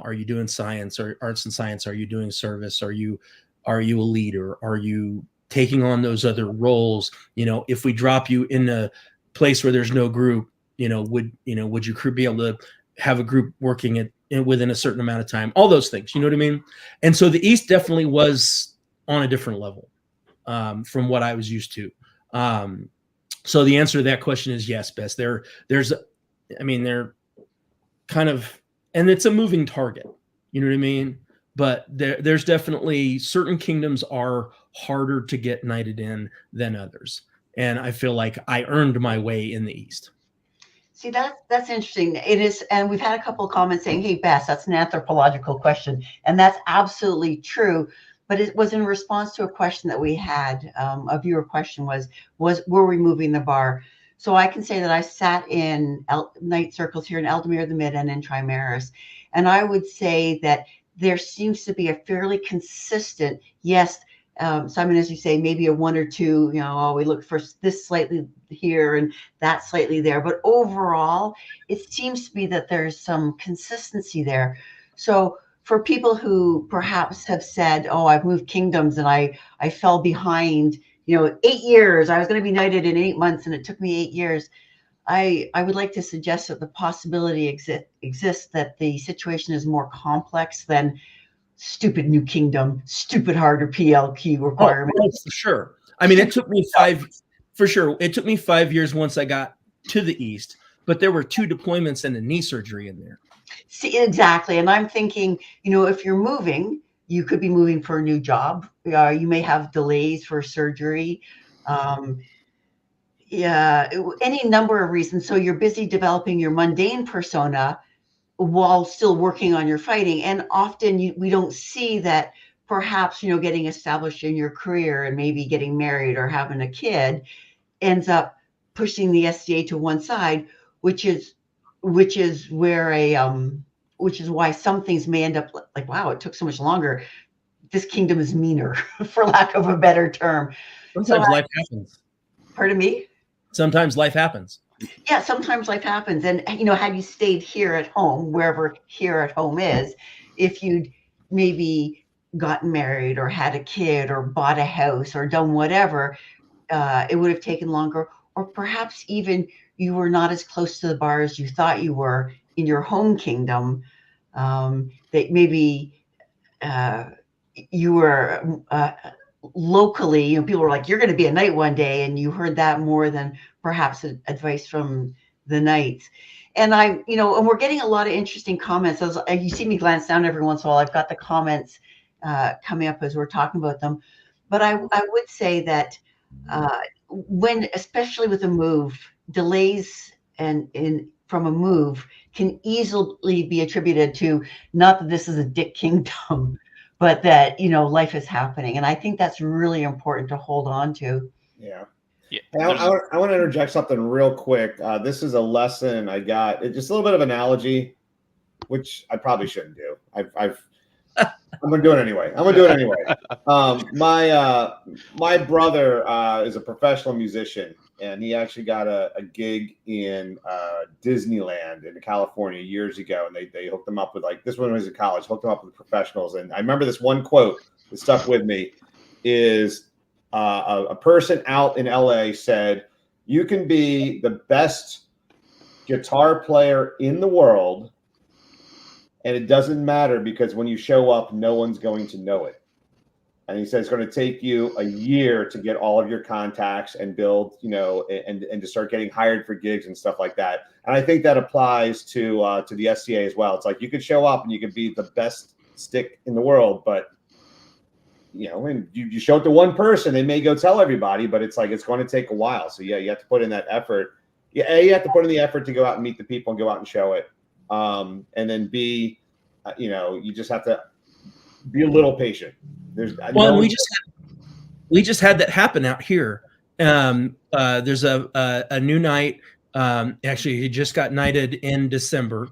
are you doing science or arts and science? Are you doing service? Are you a leader? Are you taking on those other roles? If we drop you in a place where there's no group, would you be able to have a group working within a certain amount of time? All those things, you know what I mean? And so the East definitely was on a different level from what I was used to. So the answer to that question is yes, Bess. They're kind of, and it's a moving target, you know what I mean? But there's definitely certain kingdoms are harder to get knighted in than others. and I feel like I earned my way in the East. See, that's interesting. It is, and we've had a couple of comments saying, "Hey, Bess, that's an anthropological question," and that's absolutely true. But it was in response to a question that we had. A viewer question was were we moving the bar? So I can say that I sat in night circles here in Eldamere, the Mid, and in Trimaris, and I would say that there seems to be a fairly consistent, yes, Simon, as you say, maybe a one or two, we look for this slightly here and that slightly there. But overall, it seems to be that there's some consistency there. So for people who perhaps have said, oh, I've moved kingdoms and I fell behind, 8 years, I was going to be knighted in 8 months and it took me 8 years. I would like to suggest that the possibility exists that the situation is more complex than stupid new kingdom, stupid harder PLQ requirements. Oh, for sure. I mean, it took me 5 years once I got to the East, but there were 2 deployments and a knee surgery in there. See, exactly. And I'm thinking, if you're moving, you could be moving for a new job. You may have delays for surgery. Any number of reasons. So you're busy developing your mundane persona while still working on your fighting. And often we don't see that perhaps, getting established in your career and maybe getting married or having a kid ends up pushing the SDA to one side, which is why some things may end up like, wow, it took so much longer. This kingdom is meaner, for lack of a better term. Sometimes life happens. Pardon me? Sometimes life happens. Yeah, sometimes life happens. And, had you stayed here at home, wherever here at home is, if you'd maybe gotten married or had a kid or bought a house or done whatever, it would have taken longer. Or perhaps even you were not as close to the bar as you thought you were in your home kingdom. That maybe you were locally, people were like, you're going to be a knight one day. And you heard that more than perhaps advice from the knights. And and we're getting a lot of interesting comments. You see me glance down every once in a while. I've got the comments coming up as we're talking about them. But I would say that especially with a move, delays from a move can easily be attributed to not that this is a dick kingdom, but that, life is happening. And I think that's really important to hold on to. Yeah. Yeah. I want to interject something real quick. This is a lesson I got. It's just a little bit of analogy, which I probably shouldn't do. I'm going to do it anyway. My brother is a professional musician, and he actually got a gig in Disneyland in California years ago. And they hooked him up with, this one was in college, hooked him up with professionals. And I remember this one quote that stuck with me is a person out in LA said, you can be the best guitar player in the world, and it doesn't matter because when you show up, no one's going to know it. And he says it's going to take you a year to get all of your contacts and build, and to start getting hired for gigs and stuff like that. And I think that applies to the SCA as well. It's like you could show up and you could be the best stick in the world, but when you show it to one person, they may go tell everybody, but it's it's going to take a while. So yeah, you have to put in that effort. Yeah, you have to put in the effort to go out and meet the people and go out and show it. And then B, you just have to be a little patient. We just had that happen out here. There's a new knight. Actually, he just got knighted in December.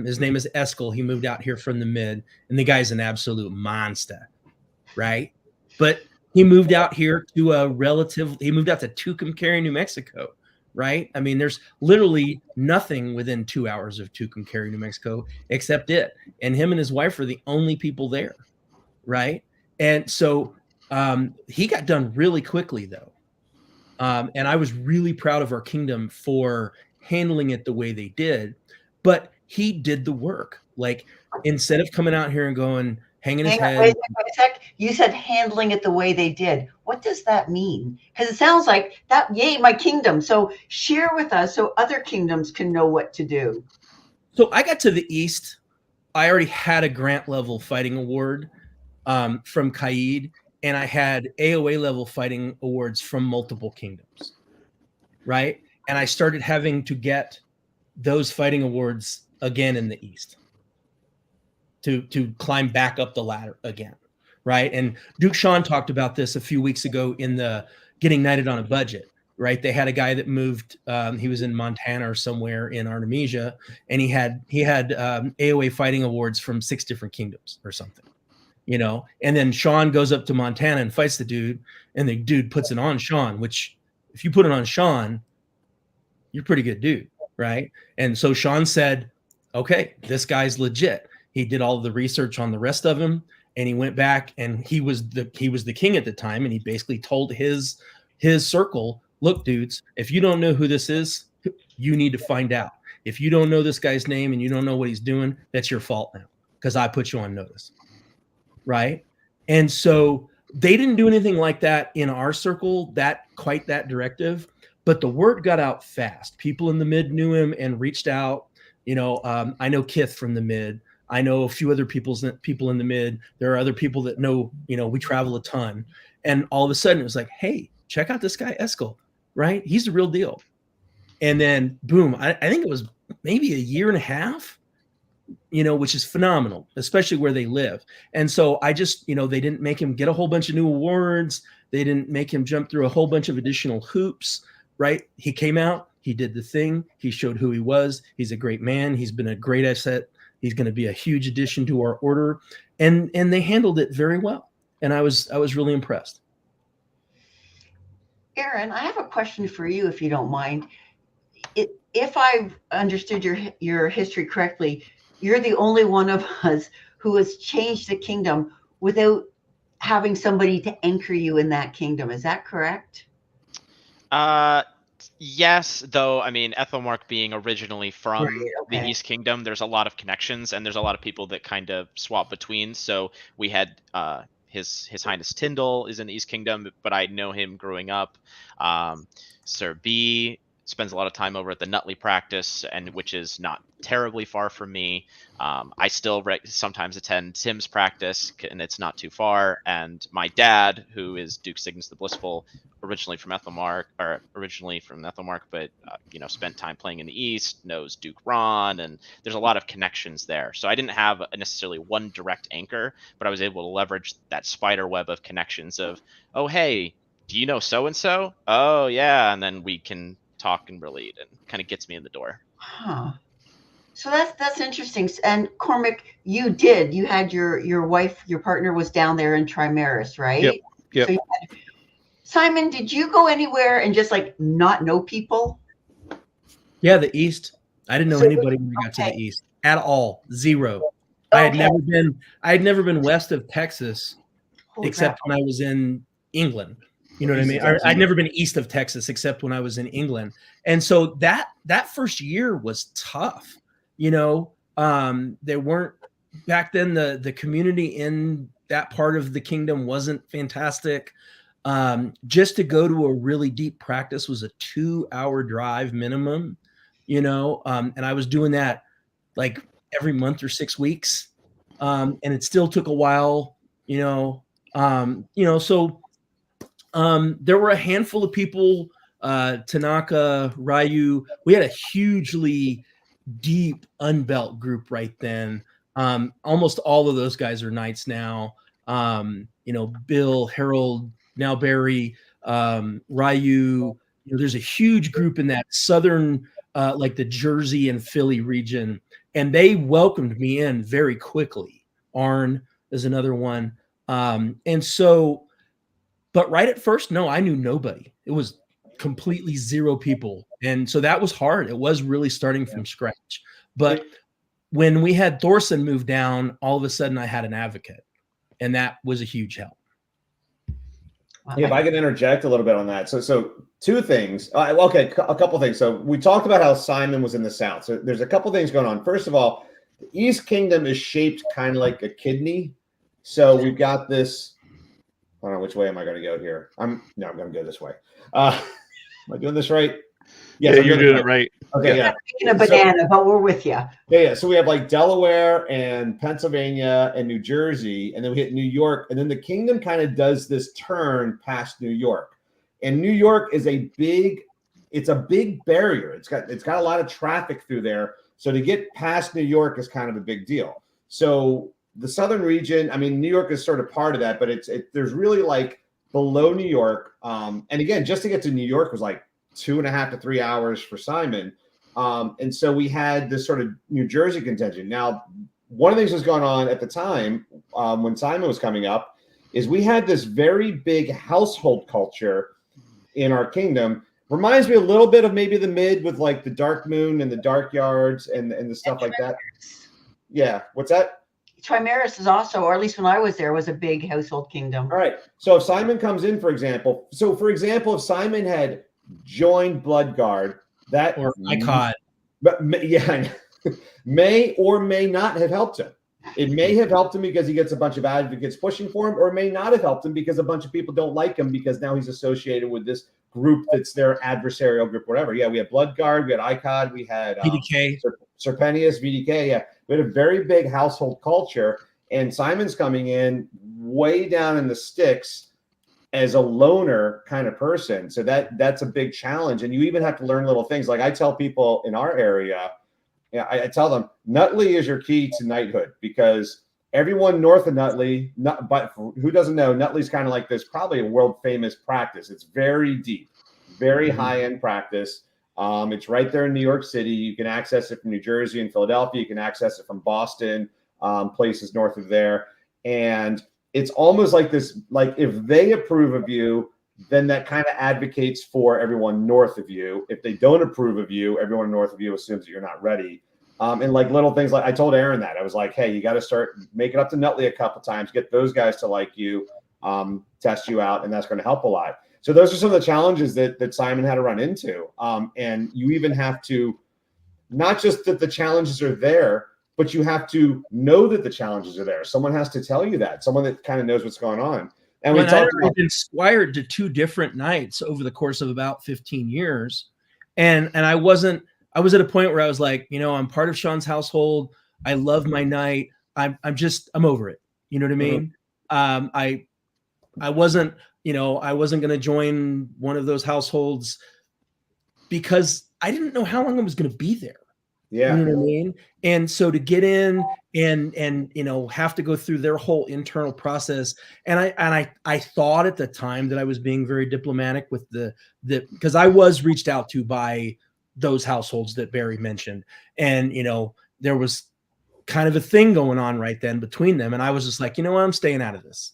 His name is Eskel. He moved out here from the Mid, and the guy's an absolute monster, right? But he moved out here to he moved out to Tucumcari, New Mexico. Right? I mean, there's literally nothing within 2 hours of Tucumcari, New Mexico, except it. And him and his wife are the only people there. Right? And so he got done really quickly, though. And I was really proud of our kingdom for handling it the way they did. But he did the work. Instead of coming out here and going, hanging his head. Wait a sec. You said handling it the way they did. What does that mean? Because it sounds like that, yay, my kingdom. So share with us so other kingdoms can know what to do. So I got to the East. I already had a grant level fighting award from Qaid. and I had AOA level fighting awards from multiple kingdoms, right? And I started having to get those fighting awards again in the East to climb back up the ladder again, right? And Duke Sean talked about this a few weeks ago in the Getting Knighted on a Budget, right? They had a guy that moved, he was in Montana or somewhere in Artemisia, and he had AOA fighting awards from 6 different kingdoms or something, you know? And then Sean goes up to Montana and fights the dude, and the dude puts it on Sean, which if you put it on Sean, you're a pretty good dude, right? And so Sean said, okay, this guy's legit. He did all the research on the rest of him, and he went back, and he was the king at the time, and he basically told his circle, look, dudes, if you don't know who this is, you need to find out. If you don't know this guy's name and you don't know what he's doing, that's your fault now, because I put you on notice, right? And so they didn't do anything like that in our circle, quite that directive, but the word got out fast. People in the mid knew him and reached out. You know, I know Kith from the mid. I know a few other people in the mid. There are other people that know, you know, we travel a ton. And all of a sudden it was like, hey, check out this guy Eskel, right? He's the real deal. And then boom, I think it was maybe a year and a half, you know, which is phenomenal, especially where they live. And so I just, you know, they didn't make him get a whole bunch of new awards. They didn't make him jump through a whole bunch of additional hoops, right? He came out, he did the thing. He showed who he was. He's a great man. He's been a great asset. He's going to be a huge addition to our order, and they handled it very well. And I was really impressed. Aaron, I have a question for you, if you don't mind. If I've understood your history correctly, you're the only one of us who has changed the kingdom without having somebody to anchor you in that kingdom. Is that correct? Yes, though, I mean, Ethelmark being originally from Right, okay. the East Kingdom, there's a lot of connections, and there's a lot of people that kind of swap between. So we had His Highness Tyndall is in the East Kingdom, but I know him growing up. Sir B spends a lot of time over at the Nutley practice, and which is not terribly far from me. I still sometimes attend Tim's practice, and it's not too far. And my dad, who is Duke Cygnus the Blissful, originally from Ethelmark, but you know, spent time playing in the East, knows Duke Ron, and there's a lot of connections there. So I didn't have necessarily one direct anchor, but I was able to leverage that spider web of connections of, oh, hey, do you know so-and-so? Oh, yeah. And then we can talk and relate, and kind of gets me in the door. Huh. So that's interesting. And Cormacc, you had your wife, your partner was down there in Trimaris, right? Yep. So Simon, did you go anywhere and just like not know people? Yeah, the East. I didn't know anybody when we got to the East at all. Zero. I had never been west of Texas, except when I was in England. You know what I mean? I'd never been east of Texas except when I was in England. And so that first year was tough. You know, there weren't back then, the community in that part of the kingdom wasn't fantastic. Just to go to a really deep practice was a 2-hour drive minimum, you know, and I was doing that like every month or 6 weeks. And it still took a while, so there were a handful of people, Tanaka, Ryu. We had a hugely deep unbelt group right then. Almost all of those guys are knights now. Bill, Harold, now Bari, Ryu. There's a huge group in that southern, like the Jersey and Philly region, and they welcomed me in very quickly. Arn is another one. But right at first, no, I knew nobody. It was completely zero people. And so that was hard. It was really starting from scratch. But when we had Thorson move down, all of a sudden I had an advocate. And that was a huge help. Yeah, if I can interject a little bit on that. So two things. Okay, a couple things. So we talked about how Simon was in the South. So there's a couple things going on. First of all, the East Kingdom is shaped kind of like a kidney. So we've got this. I don't know which way am I going to go here. I'm going to go this way. Am I doing this right? Yes, Yeah, I'm you're gonna doing do it right. Okay, Yeah. yeah. A banana, but we're with you. Yeah. So we have like Delaware and Pennsylvania and New Jersey, and then we hit New York, and then the kingdom kind of does this turn past New York. And New York is it's a big barrier. It's got a lot of traffic through there. So to get past New York is kind of a big deal. So the southern region, I mean, New York is sort of part of that, but there's really like below New York. And again, just to get to New York was like 2.5 to 3 hours for Simon. And so we had this sort of New Jersey contingent. Now, one of the things that's going on at the time when Simon was coming up is we had this very big household culture in our kingdom. Reminds me a little bit of maybe the mid with like the dark moon and the dark yards and the stuff like that. Yeah. What's that? Trimaris is also, or at least when I was there, was a big household kingdom. All right. So if Simon comes in, for example, if Simon had joined Bloodguard, that Or ICOD. But yeah, may or may not have helped him. It may have helped him because he gets a bunch of advocates pushing for him, or it may not have helped him because a bunch of people don't like him because now he's associated with this group that's their adversarial group, whatever. Yeah, we had Bloodguard, we had ICOD, we had PDK. Serpenius, VDK. Yeah, we had a very big household culture, and Simon's coming in way down in the sticks as a loner kind of person. So that's a big challenge. And you even have to learn little things. Like I tell people in our area, I tell them Nutley is your key to knighthood, because everyone north of Nutley, but who doesn't know, Nutley's kind of like this, probably a world famous practice. It's very deep, very high end practice. It's right there in New York City. You can access it from New Jersey and Philadelphia. You can access it from Boston, places north of there. And it's almost like this, like if they approve of you, then that kind of advocates for everyone north of you. If they don't approve of you, everyone north of you assumes that you're not ready. And like little things, like I told Aaron that I was like, hey, you got to start making up to Nutley a couple times, get those guys to like you, test you out, and that's going to help a lot. So those are some of the challenges that Simon had to run into. And you even have to, not just that the challenges are there, but you have to know that the challenges are there. Someone has to tell you that, someone that kind of knows what's going on. And we talked about, I've been squired to 2 different knights over the course of about 15 years. And I was at a point where I was like, I'm part of Sean's household. I love my knight. I'm over it. You know what I mean? I wasn't going to join one of those households because I didn't know how long I was going to be there. Yeah. You know what I mean? And so to get in and have to go through their whole internal process. And I thought at the time that I was being very diplomatic with because I was reached out to by those households that Barry mentioned. And, there was kind of a thing going on right then between them. And I was just like, you know what, I'm staying out of this.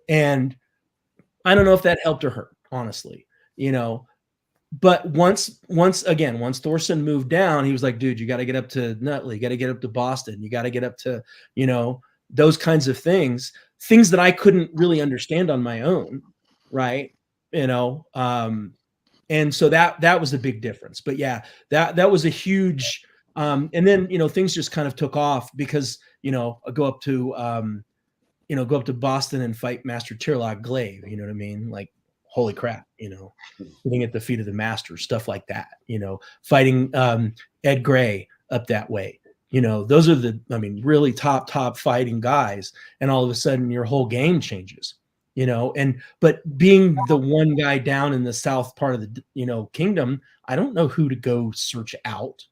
And I don't know if that helped or hurt, honestly, But once Thorson moved down, he was like, dude, you got to get up to Nutley, you got to get up to Boston, you got to get up to, those kinds of things that I couldn't really understand on my own. Right. And so that was a big difference. But yeah, that was a huge, and then, things just kind of took off because, I go up to Boston and fight Master Tirlog Glaive, you know what I mean? Like, holy crap, sitting at the feet of the master, stuff like that, fighting Ed Gray up that way. Those are really top fighting guys. And all of a sudden your whole game changes, but being the one guy down in the south part of the, kingdom, I don't know who to go search out.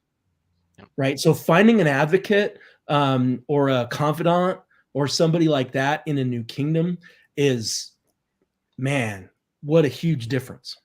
Right. So finding an advocate or a confidant or somebody like that in a new kingdom is, man, what a huge difference.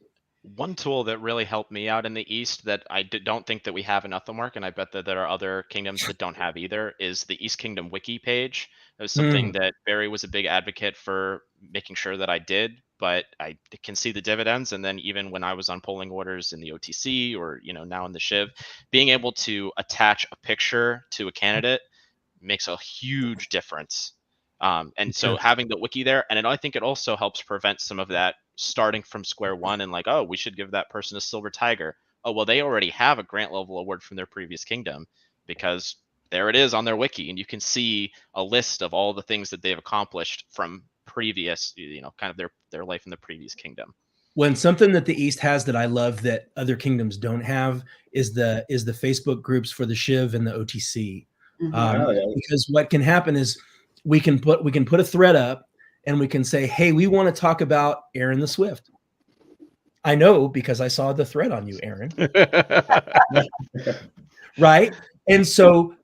One tool that really helped me out in the East that I don't think that we have in Uthamwark, and I bet that there are other kingdoms that don't have either, is the East Kingdom wiki page. It was something that Barry was a big advocate for making sure that I did, but I can see the dividends. And then even when I was on polling orders in the OTC or, now in the Shiv, being able to attach a picture to a candidate makes a huge difference. And so having the wiki there, and I think it also helps prevent some of that starting from square one and like, oh, we should give that person a silver tiger. Oh, well, they already have a grant level award from their previous kingdom because there it is on their wiki. And you can see a list of all the things that they've accomplished from previous, kind of their life in the previous kingdom. when something that the East has that I love that other kingdoms don't have is the Facebook groups for the Shiv and the OTC. Because what can happen is we can put a thread up and we can say, hey, we want to talk about Aaron the Swift. I know because I saw the thread on you, Aaron. Right? And so,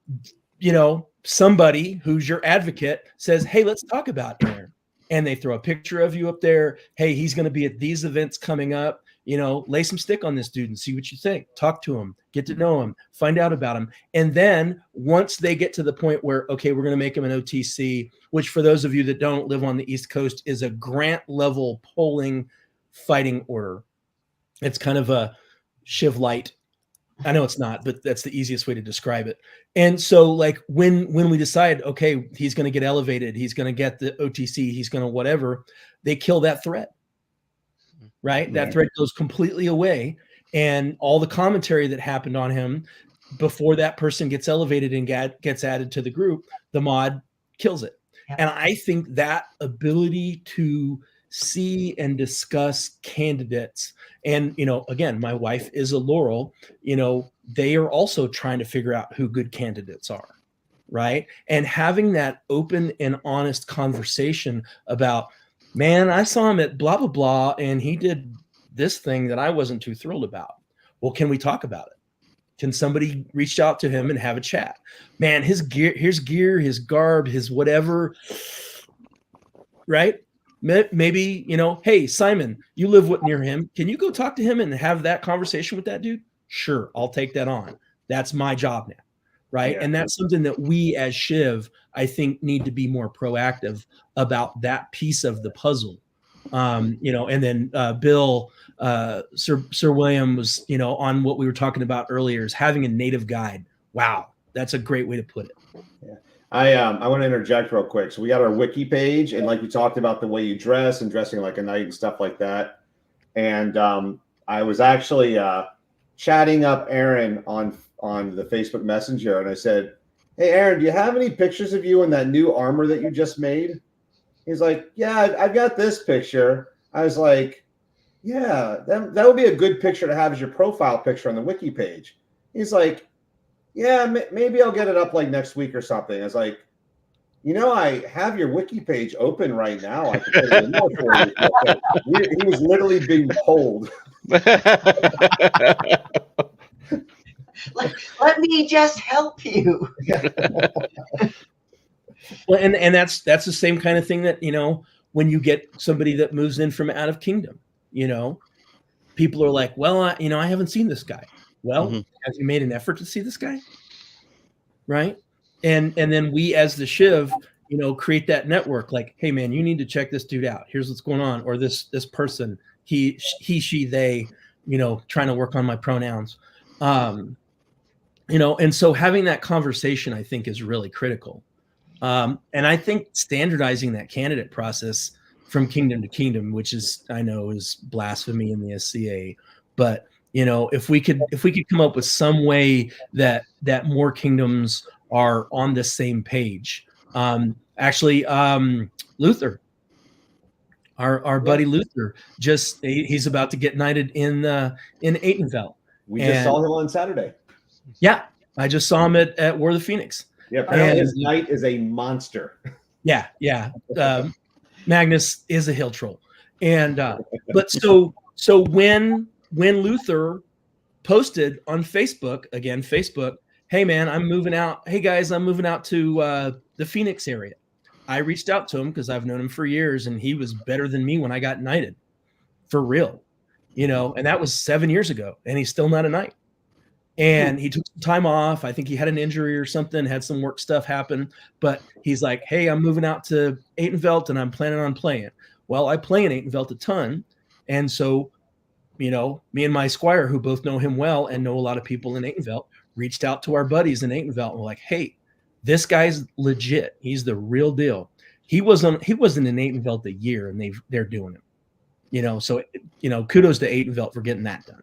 somebody who's your advocate says, hey, let's talk about Aaron. And they throw a picture of you up there. Hey, he's going to be at these events coming up. Lay some stick on this dude and see what you think. Talk to him, get to know him, find out about him. And then once they get to the point where, okay, we're going to make him an OTC, which for those of you that don't live on the East Coast is a grant level polling fighting order. It's kind of a Shiv light. I know it's not, but that's the easiest way to describe it. And so like when we decide, okay, he's going to get elevated, he's going to get the OTC, he's going to whatever, they kill that thread, right? Yeah. That thread goes completely away. And all the commentary that happened on him before that person gets elevated and gets added to the group, the mod kills it. Yeah. And I think that ability to see and discuss candidates. And, again, my wife is a Laurel, they are also trying to figure out who good candidates are. Right. And having that open and honest conversation about, man, I saw him at blah, blah, blah, and he did this thing that I wasn't too thrilled about. Well, can we talk about it? Can somebody reach out to him and have a chat? Man, his gear, his garb, his whatever. Right. Maybe, hey, Simon, you live near him. Can you go talk to him and have that conversation with that dude? Sure, I'll take that on. That's my job now, right? Yeah. And that's something that we as Shiv, I think, need to be more proactive about that piece of the puzzle. And then Bill, Sir William was, on what we were talking about earlier is having a native guide. Wow, that's a great way to put it. Yeah. I want to interject real quick. So we got our wiki page, and like we talked about the way you dress and dressing like a knight and stuff like that. And I was actually chatting up Aaron on the Facebook Messenger, and I said, "Hey, Aaron, do you have any pictures of you in that new armor that you just made?" He's like, "Yeah, I've got this picture." I was like, "Yeah, that would be a good picture to have as your profile picture on the wiki page." He's like, "Yeah, maybe I'll get it up like next week or something." I was like, I have your wiki page open right now. I can put it in there for you. He was literally being told. Let me just help you. Well, and that's the same kind of thing that, when you get somebody that moves in from out of kingdom, people are like, well, I haven't seen this guy. Well, have you made an effort to see this guy? Right. And then we as the Shiv, create that network like, hey man, you need to check this dude out. Here's what's going on. Or this person, he, she, they, trying to work on my pronouns. And so having that conversation, I think, is really critical. And I think standardizing that candidate process from kingdom to kingdom, which I know is blasphemy in the SCA, but if we could come up with some way that more kingdoms are on the same page. Luther, our buddy Luther, he's about to get knighted in Aitenveld. We just saw him on Saturday. Yeah, I just saw him at War of the Phoenix. Yeah, apparently his knight is a monster. Yeah. Magnus is a hill troll, and but so when Luther posted on Facebook, hey man, I'm moving out. Hey guys, I'm moving out to the Phoenix area. I reached out to him because I've known him for years, and he was better than me when I got knighted, for real, and that was 7 years ago, and he's still not a knight. And he took some time off. I think he had an injury or something, had some work stuff happen, but he's like, hey, I'm moving out to Aitenveld and I'm planning on playing. Well, I play in Aitenveld a ton. And so, me and my squire, who both know him well and know a lot of people in Aitenveld, reached out to our buddies in Aitenveld and were like, hey, this guy's legit. He's the real deal. He wasn't in Aitenveld a year, and they're doing him. So kudos to Aitenveld for getting that done.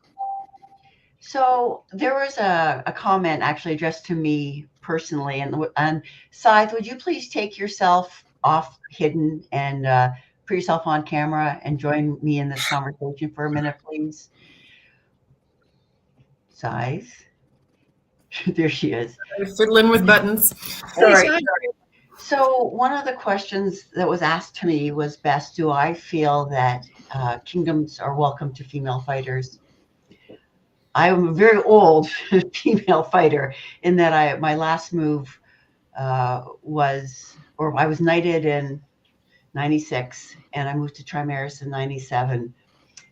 So there was a comment actually addressed to me personally, and Sadb, would you please take yourself off hidden and put yourself on camera and join me in this conversation for a minute, please? Size. There she is. Fiddling with buttons. Sorry. So one of the questions that was asked to me was, Bess, do I feel that kingdoms are welcome to female fighters? I'm a very old female fighter in that my last move I was knighted in 96 and I moved to Trimaris in 97.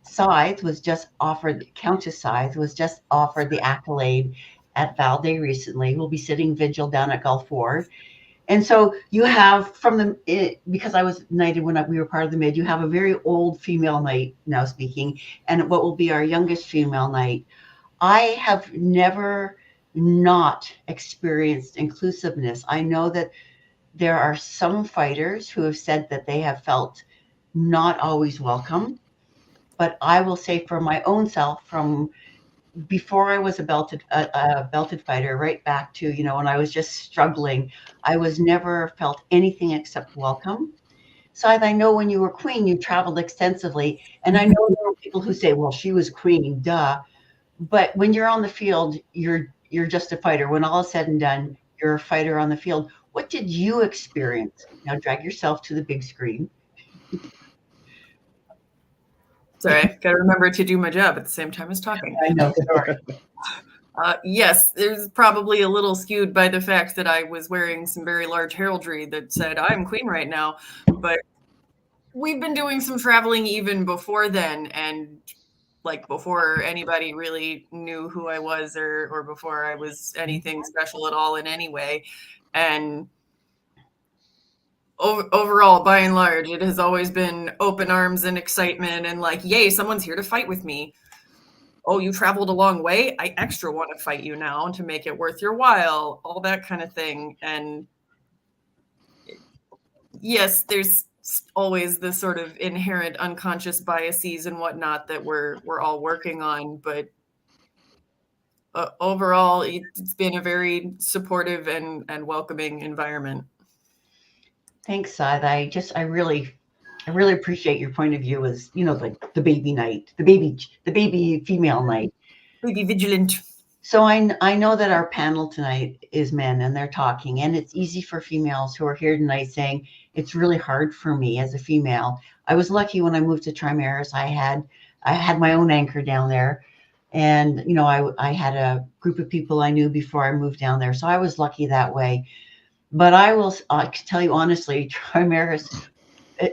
Scythe was just offered, Countess Scythe was just offered the accolade at Valday recently. We'll be sitting vigil down at Gulf War. And so you have because I was knighted when we were part of the mid, you have a very old female knight now speaking, and what will be our youngest female knight. I have never not experienced inclusiveness. I know that there are some fighters who have said that they have felt not always welcome, but I will say for my own self, from before I was a belted fighter, right back to, when I was just struggling, I was never felt anything except welcome. So I know when you were queen, you traveled extensively. And I know there are people who say, well, she was queen, duh. But when you're on the field, you're just a fighter. When all is said and done, you're a fighter on the field. What did you experience? Now drag yourself to the big screen. Sorry, got to remember to do my job at the same time as talking. I know, sorry. Yes, there's probably a little skewed by the fact that I was wearing some very large heraldry that said, I'm queen right now. But we've been doing some traveling even before then, and like before anybody really knew who I was or before I was anything special at all in any way. And overall, by and large, it has always been open arms and excitement and like, yay, someone's here to fight with me. Oh, you traveled a long way? I extra want to fight you now to make it worth your while, all that kind of thing. And yes, there's always the sort of inherent unconscious biases and whatnot that we're all working on. But overall, it's been a very supportive and welcoming environment. Thanks, Sadb. I really appreciate your point of view as, like the baby knight, the baby female knight. Baby Vigilant. So I know that our panel tonight is men and they're talking, and it's easy for females who are here tonight saying, it's really hard for me as a female. I was lucky when I moved to Trimaris. I had my own anchor down there, and, I had a group of people I knew before I moved down there. So I was lucky that way. But I can tell you honestly, Trimaris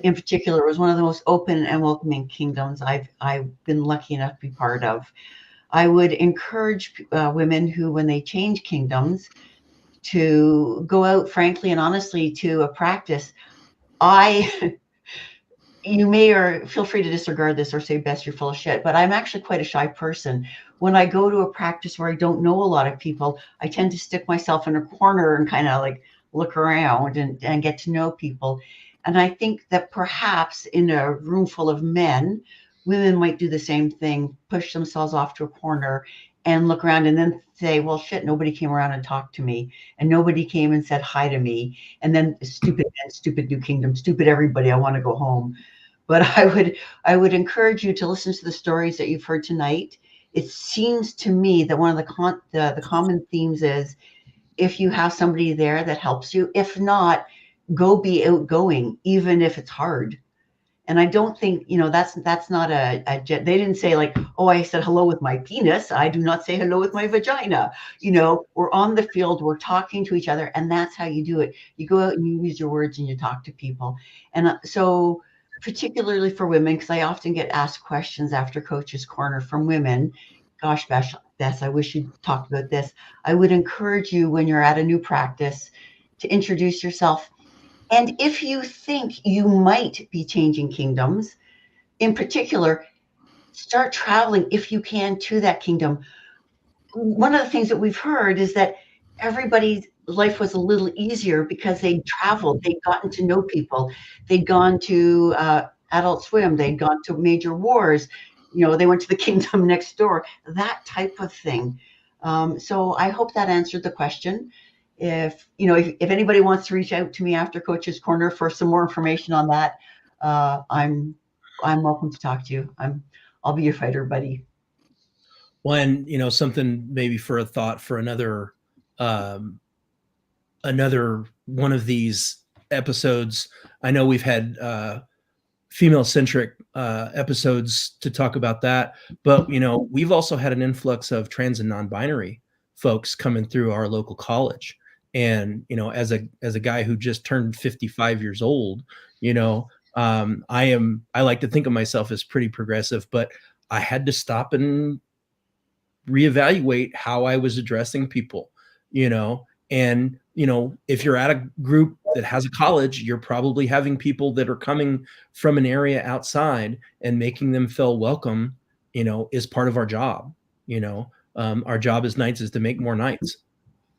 in particular was one of the most open and welcoming kingdoms I've been lucky enough to be part of. I would encourage women who, when they change kingdoms, to go out frankly and honestly to a practice. You may or feel free to disregard this or say, Bess, you're full of shit, but I'm actually quite a shy person. When I go to a practice where I don't know a lot of people, I tend to stick myself in a corner and kind of like look around and get to know people. And I think that perhaps in a room full of men, women might do the same thing, push themselves off to a corner and look around and then say, well, shit, nobody came around and talked to me. And nobody came and said hi to me. And then stupid men, stupid New Kingdom, stupid everybody, I want to go home. But I would encourage you to listen to the stories that you've heard tonight. It seems to me that one of the common themes is, if you have somebody there that helps you, if not, go be outgoing, even if it's hard. And I don't think, that's not they didn't say like, oh, I said hello with my penis. I do not say hello with my vagina. We're on the field, we're talking to each other, and that's how you do it. You go out and you use your words and you talk to people. And so particularly for women, because I often get asked questions after Coach's Corner from women, gosh, Bess, I wish you'd talked about this. I would encourage you when you're at a new practice to introduce yourself. And if you think you might be changing kingdoms, in particular, start traveling if you can to that kingdom. One of the things that we've heard is that everybody's life was a little easier because they traveled, they'd gotten to know people, they'd gone to Adult Swim, they'd gone to major wars, they went to the kingdom next door, that type of thing. So I hope that answered the question. If anybody wants to reach out to me after Coach's Corner for some more information on that, I'm welcome to talk to you. I'll be your fighter buddy. One, something maybe for a thought for another one of these episodes. I know we've had female-centric episodes to talk about that, but we've also had an influx of trans and non-binary folks coming through our local college. And as a guy who just turned 55 years old, I like to think of myself as pretty progressive, but I had to stop and reevaluate how I was addressing people, and if you're at a group that has a college, you're probably having people that are coming from an area outside, and making them feel welcome, is part of our job. Our job as knights is to make more knights,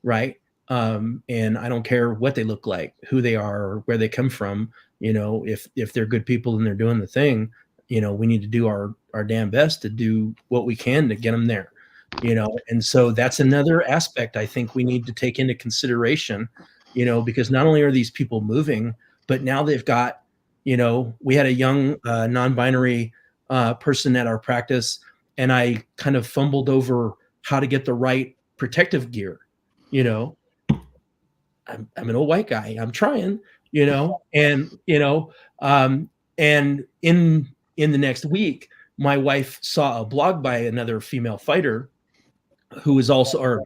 right? And I don't care what they look like, who they are, or where they come from. If they're good people and they're doing the thing, we need to do our damn best to do what we can to get them there. And so that's another aspect I think we need to take into consideration, because not only are these people moving, but now they've got, we had a young non-binary person at our practice, and I kind of fumbled over how to get the right protective gear. I'm an old white guy. I'm trying, and in the next week, my wife saw a blog by another female fighter who is also,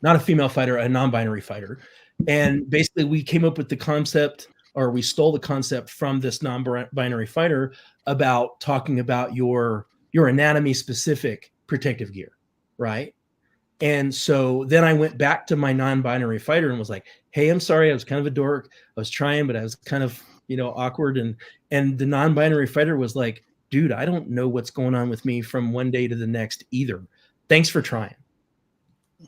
not a female fighter, a non-binary fighter. And basically we came up with the concept, or we stole the concept from this non-binary fighter, about talking about your anatomy specific protective gear. Right. And so then I went back to my non-binary fighter and was like, hey, I'm sorry. I was kind of a dork. I was trying, but I was kind of, awkward. And the non-binary fighter was like, dude, I don't know what's going on with me from one day to the next either. Thanks for trying.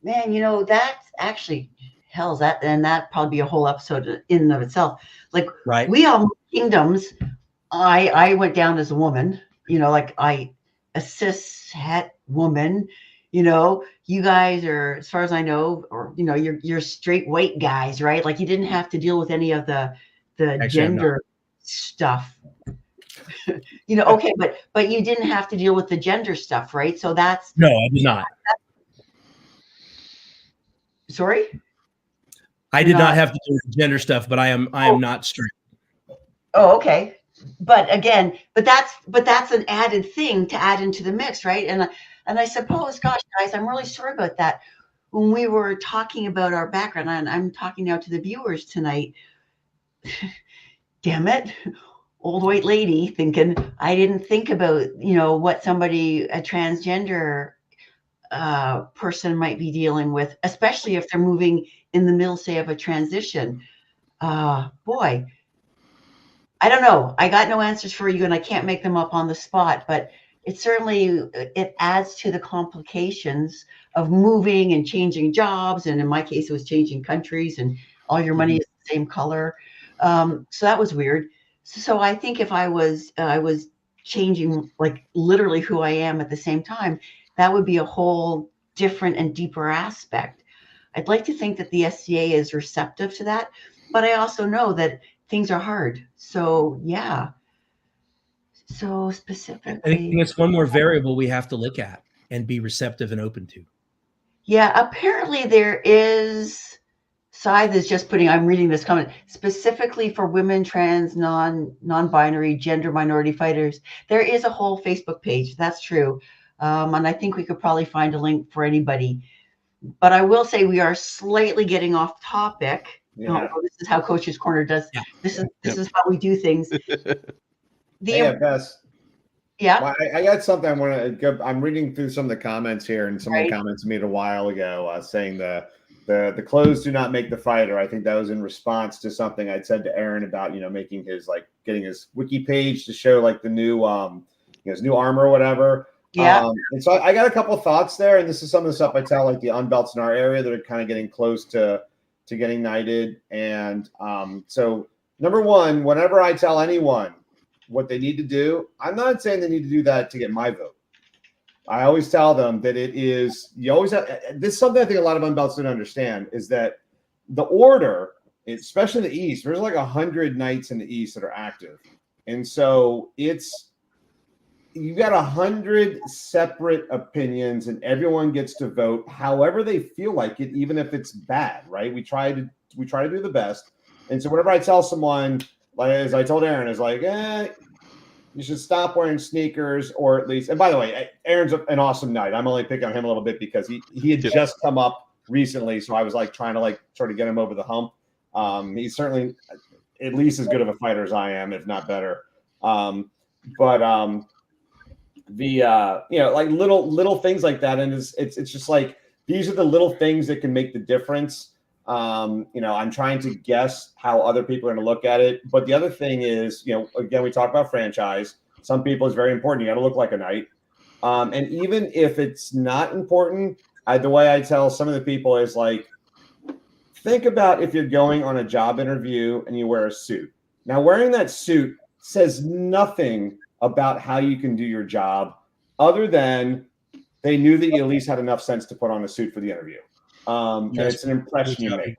Man, that's actually and that probably be a whole episode in and of itself. Like, right. We all moved kingdoms. I went down as a woman, a cis het woman, you guys are, as far as I know, or, you're straight white guys, right? Like, you didn't have to deal with any of the actually, gender stuff. Okay, but you didn't have to deal with the gender stuff, right? So that's no, I did not. Sorry, I did not have to do with gender stuff, but I am not straight. Oh, okay. But again, but that's an added thing to add into the mix, right? And I suppose, gosh, guys, I'm really sorry about that. When we were talking about our background, and I'm talking now to the viewers tonight. Damn it. Old white lady thinking I didn't think about, what a transgender person might be dealing with, especially if they're moving in the middle, say, of a transition. Boy, I don't know. I got no answers for you, and I can't make them up on the spot, but it adds to the complications of moving and changing jobs. And in my case, it was changing countries, and all your money is the same color. So that was weird. So I think if I was changing, like, literally who I am at the same time, that would be a whole different and deeper aspect. I'd like to think that the SCA is receptive to that, but I also know that things are hard. So yeah. So specifically, I think it's one more variable we have to look at and be receptive and open to. Yeah, apparently there is. Sadb is just I'm reading this comment, specifically for women, trans, non-binary, gender minority fighters. There is a whole Facebook page. That's true. And I think we could probably find a link for anybody. But I will say we are slightly getting off topic. Yeah. This is how Coach's Corner does. Yeah. This is how we do things. Bess. Yeah. Well, I got something I want to go. I'm reading through some of the comments here, and some of the comments made a while ago saying the clothes do not make the fighter. I think that was in response to something I'd said to Aaron about, making his, getting his wiki page to show the new, his new armor or whatever. Yeah. And so I got a couple of thoughts there, and this is some of the stuff I tell the unbelts in our area that are kind of getting close to getting knighted. And so number one, whenever I tell anyone what they need to do, I'm not saying they need to do that to get my vote. I always tell them that you always have, this is something I think a lot of unbelts don't understand, is that the order, especially in the East, there's like 100 knights in the East that are active. And so you got 100 separate opinions, and everyone gets to vote however they feel like it, even if it's bad, right? We try to do the best. And so whenever I tell someone, like as I told Aaron, is like, you should stop wearing sneakers, or at least. And by the way, Aaron's an awesome knight. I'm only picking on him a little bit because he had just come up recently, so I was like trying to like sort of get him over the hump. He's certainly at least as good of a fighter as I am, if not better. Like little things like that, and it's just like these are the little things that can make the difference. I'm trying to guess how other people are going to look at it. But the other thing is, again, we talk about franchise. Some people it's very important. You got to look like a knight. And even if it's not important, the way I tell some of the people is like, think about if you're going on a job interview and you wear a suit. Now, wearing that suit says nothing about how you can do your job other than they knew that you at least had enough sense to put on a suit for the interview. And it's an impression you make.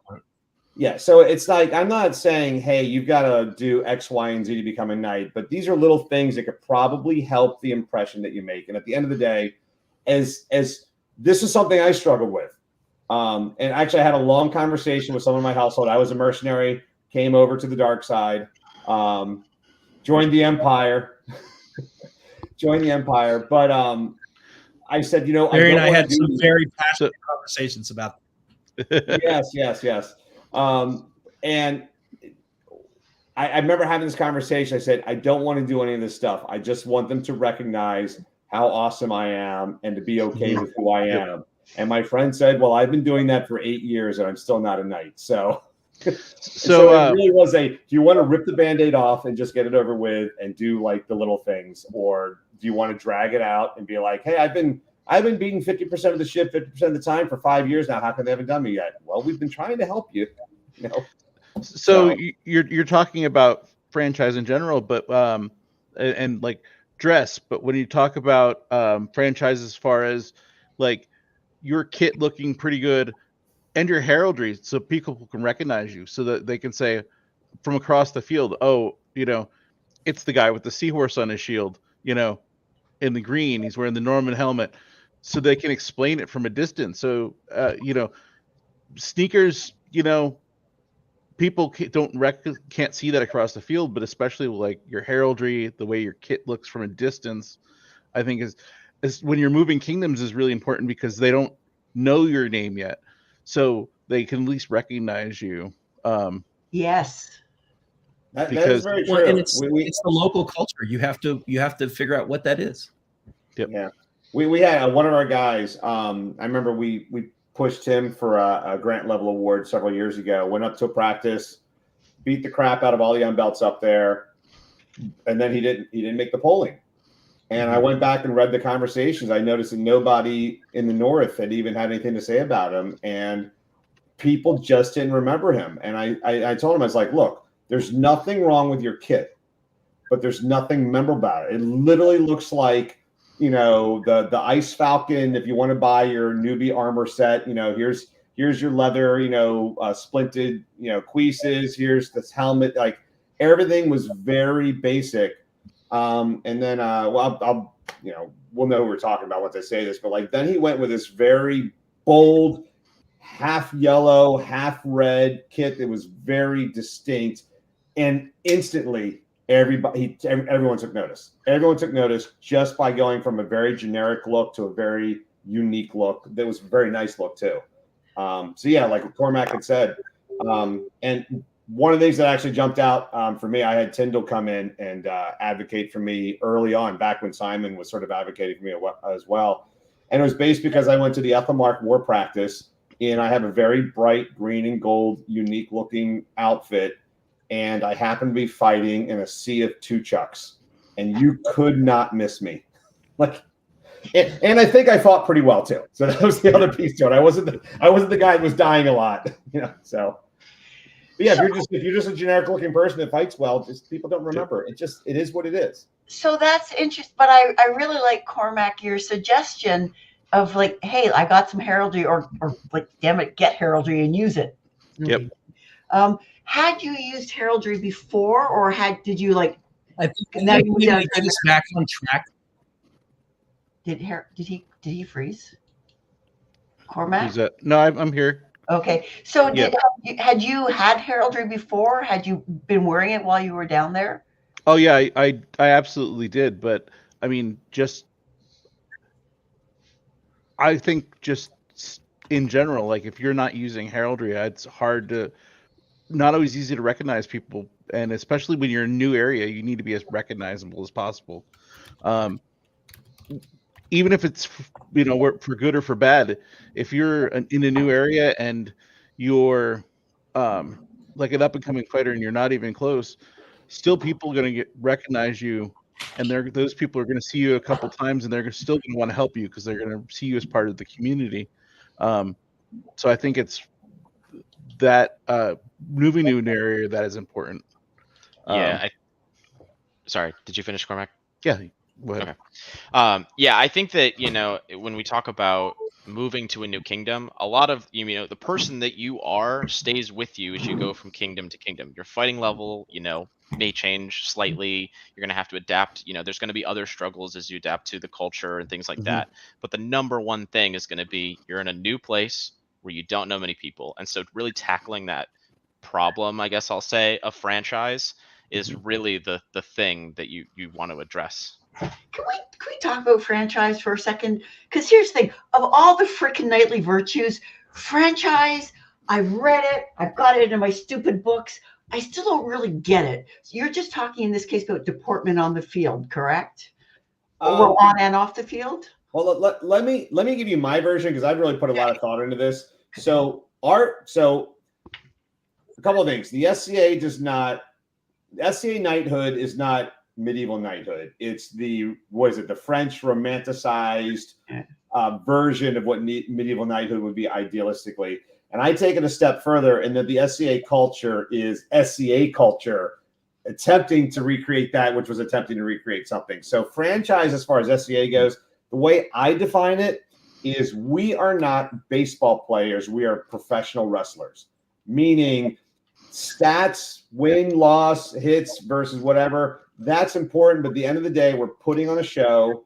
Yeah. So it's like, I'm not saying, hey, you've got to do X, Y, and Z to become a knight, but these are little things that could probably help the impression that you make. And at the end of the day, as this is something I struggled with. And actually I had a long conversation with someone in my household. I was a mercenary, came over to the dark side, joined the Empire, But I said, Barry and I had some very passionate conversations about Yes. And I remember having this conversation. I said, I don't want to do any of this stuff. I just want them to recognize how awesome I am and to be okay with who I am. And my friend said, well, I've been doing that for 8 years and I'm still not a knight. So it really was do you want to rip the Band-Aid off and just get it over with and do like the little things? Or do you want to drag it out and be like, hey, I've been beating 50% of the ship 50% of the time for 5 years now. How come they haven't done me yet? Well, we've been trying to help you. So you're talking about franchise in general, but and like dress. But when you talk about franchise as far as like your kit looking pretty good and your heraldry, so people can recognize you, so that they can say from across the field, oh, it's the guy with the seahorse on his shield, in the green, he's wearing the Norman helmet, so they can explain it from a distance. So sneakers, people can't see that across the field, but especially like your heraldry, the way your kit looks from a distance, I think is when you're moving kingdoms is really important, because they don't know your name yet, so they can at least recognize you. Yes. That is very true. And it's the local culture. You have to figure out what that is. Yep. Yeah. We had one of our guys. I remember we pushed him for a grant level award several years ago. Went up to a practice, beat the crap out of all the unbelts up there, and then he didn't make the polling. And I went back and read the conversations. I noticed that nobody in the North had even had anything to say about him, and people just didn't remember him. And I told him, I was like, look, there's nothing wrong with your kit, but there's nothing memorable about it. It literally looks like, the Ice Falcon. If you want to buy your newbie armor set, here's your leather, splinted, cuisses. Here's this helmet. Like everything was very basic. And then, we'll know who we're talking about once I say this, but like then he went with this very bold, half yellow, half red kit that was very distinct, and instantly everyone took notice. Everyone took notice just by going from a very generic look to a very unique look. That was a very nice look too. So yeah, like Cormacc had said, and one of the things that actually jumped out for me, I had Tyndall come in and advocate for me early on, back when Simon was sort of advocating for me as well. And it was based because I went to the Ethelmark war practice, and I have a very bright green and gold, unique looking outfit. And I happened to be fighting in a sea of two chucks, and you could not miss me. And I think I fought pretty well too. So that was the other piece to it. I wasn't the guy that was dying a lot, so. But yeah, if you're just a generic looking person that fights well, just people don't remember. It is what it is. So that's interesting. But I really like, Cormacc, your suggestion of like, hey, I got some heraldry, or like, damn it, get heraldry and use it. Yep. Had you used heraldry before, or did you like I think Now you we down need to get us back on track. Did he freeze? Cormacc? Who's that? No, I'm here. Okay. So Yeah. had you had heraldry before? Had you been wearing it while you were down there? Oh yeah, I absolutely did. But I mean, I think just in general, like if you're not using heraldry, it's hard to, not always easy to recognize people, and especially when you're in a new area, you need to be as recognizable as possible. Even if it's for good or for bad, if you're in a new area and you're like an up and coming fighter and you're not even close, still people are going to recognize you, and those people are going to see you a couple times, and they're still going to want to help you because they're going to see you as part of the community. So I think it's that moving to an area that is important. Yeah. Sorry, did you finish, Cormac? Yeah. Go ahead. Okay. Yeah, I think that, when we talk about moving to a new kingdom, a lot of, the person that you are stays with you as you go from kingdom to kingdom. Your fighting level, may change slightly. You're going to have to adapt. There's going to be other struggles as you adapt to the culture and things like that. But the number one thing is going to be you're in a new place where you don't know many people. And so really tackling that problem, I guess I'll say, of franchise is really the thing that you want to address. Can we talk about franchise for a second? Because here's the thing: of all the freaking knightly virtues, franchise, I've read it, I've got it in my stupid books. I still don't really get it. So you're just talking in this case about deportment on the field, correct? Or on and off the field? Well, let me give you my version because I've really put a lot of thought into this. So a couple of things. The SCA knighthood is not medieval knighthood. It's the French romanticized version of what medieval knighthood would be idealistically. And I take it a step further in that the SCA culture is SCA culture, attempting to recreate that which was attempting to recreate something. So franchise, as far as SCA goes, the way I define it is we are not baseball players. We are professional wrestlers, meaning stats, win, loss, hits versus whatever. That's important. But at the end of the day, we're putting on a show.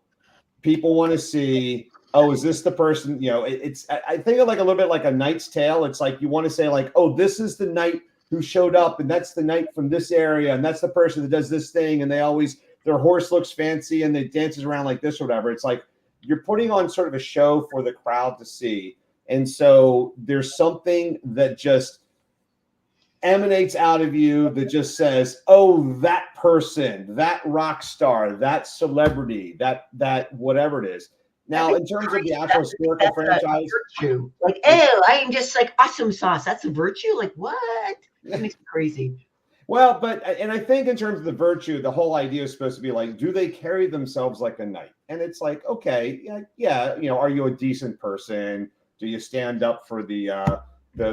People want to see, oh, is this the person? I think of like a little bit like a Knight's Tale. It's like you want to say like, oh, this is the knight who showed up, and that's the knight from this area, and that's the person that does this thing, and their horse looks fancy and they dances around like this or whatever. It's like you're putting on sort of a show for the crowd to see. And so there's something that just emanates out of you that just says, oh, that person, that rock star, that celebrity, that whatever it is. Now, in terms of the actual historical franchise, virtue. Like, oh, I am just like awesome sauce. That's a virtue? Like, what? That makes me crazy. Well, and I think in terms of the virtue, the whole idea is supposed to be like, do they carry themselves like a knight? And it's like, okay, yeah, are you a decent person? Do you stand up for the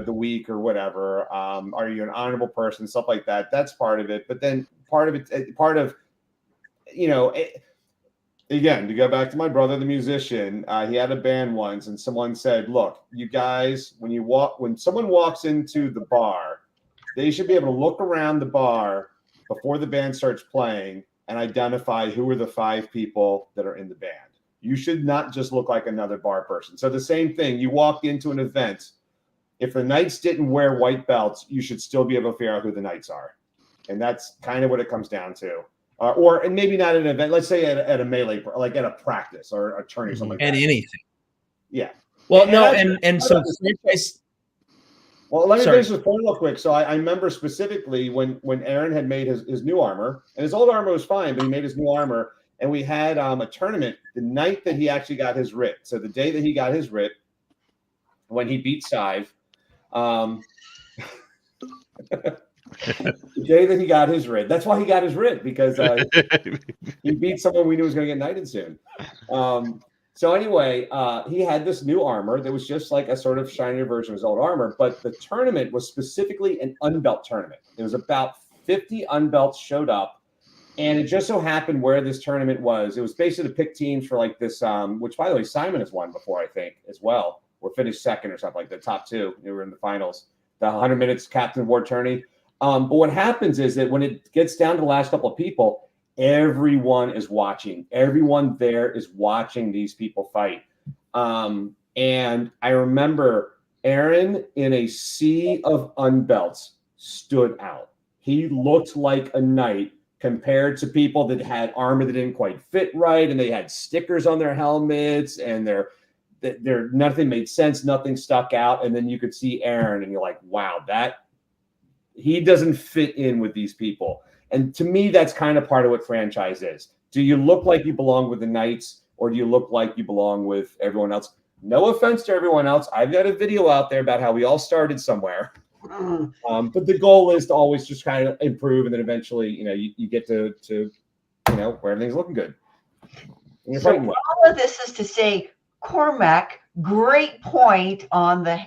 weak or whatever? Are you an honorable person? Stuff like that. That's part of it. But then again, to go back to my brother, the musician, he had a band once, and someone said, look, you guys, when someone walks into the bar, they should be able to look around the bar before the band starts playing and identify who are the 5 people that are in the band. You should not just look like another bar person. So the same thing, you walk into an event, if the knights didn't wear white belts, you should still be able to figure out who the knights are. And that's kind of what it comes down to. And maybe not at an event, let's say at a melee, like at a practice or a tourney or something like that. And anything. Yeah. Well, so franchise. Well, let me finish this point real quick. So I remember specifically when Aaron had made his new armor, and his old armor was fine, but he made his new armor, and we had a tournament the night that he actually got his writ. So the day that he got his writ, when he beat Sadb, the day that he got his writ. That's why he got his writ, because he beat someone we knew was going to get knighted soon. So anyway, he had this new armor that was just like a sort of shinier version of his old armor, but the tournament was specifically an unbelt tournament. It was about 50 unbelts showed up, and it just so happened where this tournament was. It was basically to pick teams for like this, which by the way, Simon has won before, I think, as well, or finished second or something like the top 2. They were in the finals, the 100 minutes Captain Award tourney. But what happens is that when it gets down to the last couple of people, everyone is watching. Everyone there is watching these people fight. And I remember Aaron, in a sea of unbelts, stood out. He looked like a knight compared to people that had armor that didn't quite fit right, and they had stickers on their helmets, and their nothing made sense, nothing stuck out. And then you could see Aaron, and you're like, wow, that he doesn't fit in with these people. And to me, that's kind of part of what franchise is. Do you look like you belong with the Knights, or do you look like you belong with everyone else? No offense to everyone else. I've got a video out there about how we all started somewhere. But the goal is to always just kind of improve, and then eventually, you get to where everything's looking good. So all of this is to say, Cormacc, great point on the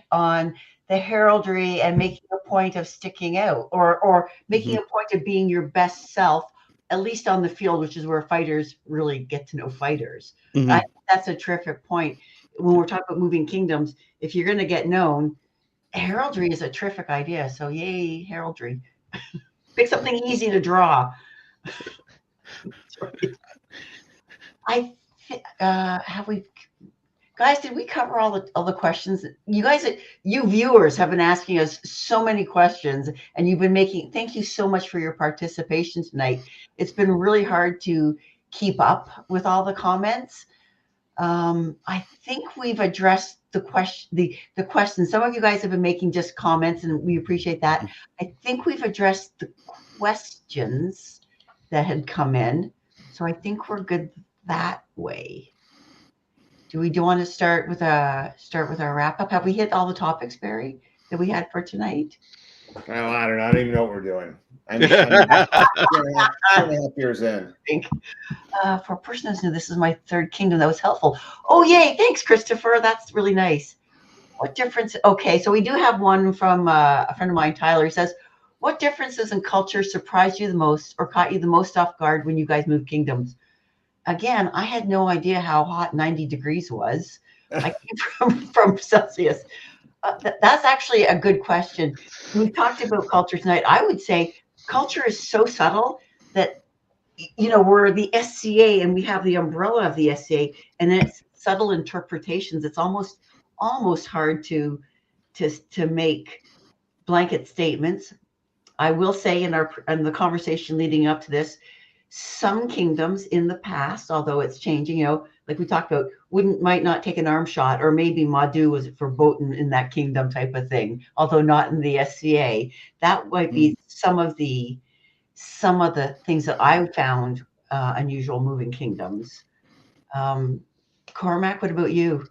heraldry and making a point of sticking out, or making a point of being your best self, at least on the field, which is where fighters really get to know fighters. I think that's a terrific point. When we're talking about moving kingdoms, if you're going to get known, heraldry is a terrific idea. So yay, heraldry. Pick something easy to draw. Have we, guys, did we cover all the questions? You viewers have been asking us so many questions, and you've been thank you so much for your participation tonight. It's been really hard to keep up with all the comments. I think we've addressed the questions. Some of you guys have been making just comments, and we appreciate that. I think we've addressed the questions that had come in. So I think we're good that way. Do we want to start with our wrap up? Have we hit all the topics, Barry, that we had for tonight? Well, I don't know. I don't even know what we're doing. I'm 2.5 years in. I think for a person who's new, this is my third kingdom. That was helpful. Oh, yay. Thanks, Christopher. That's really nice. What difference? Okay, so we do have one from a friend of mine, Tyler. He says, what differences in culture surprised you the most or caught you the most off guard when you guys moved kingdoms? Again, I had no idea how hot 90 degrees was. I came from Celsius. That's actually a good question. We talked about culture tonight. I would say culture is so subtle that, we're the SCA and we have the umbrella of the SCA, and then it's subtle interpretations. It's almost hard to make blanket statements. I will say in the conversation leading up to this, some kingdoms in the past, although it's changing, like we talked about, might not take an arm shot, or maybe Madu was verboten in that kingdom type of thing, although not in the SCA. That might be some of the things that I found unusual moving kingdoms. Cormacc, what about you?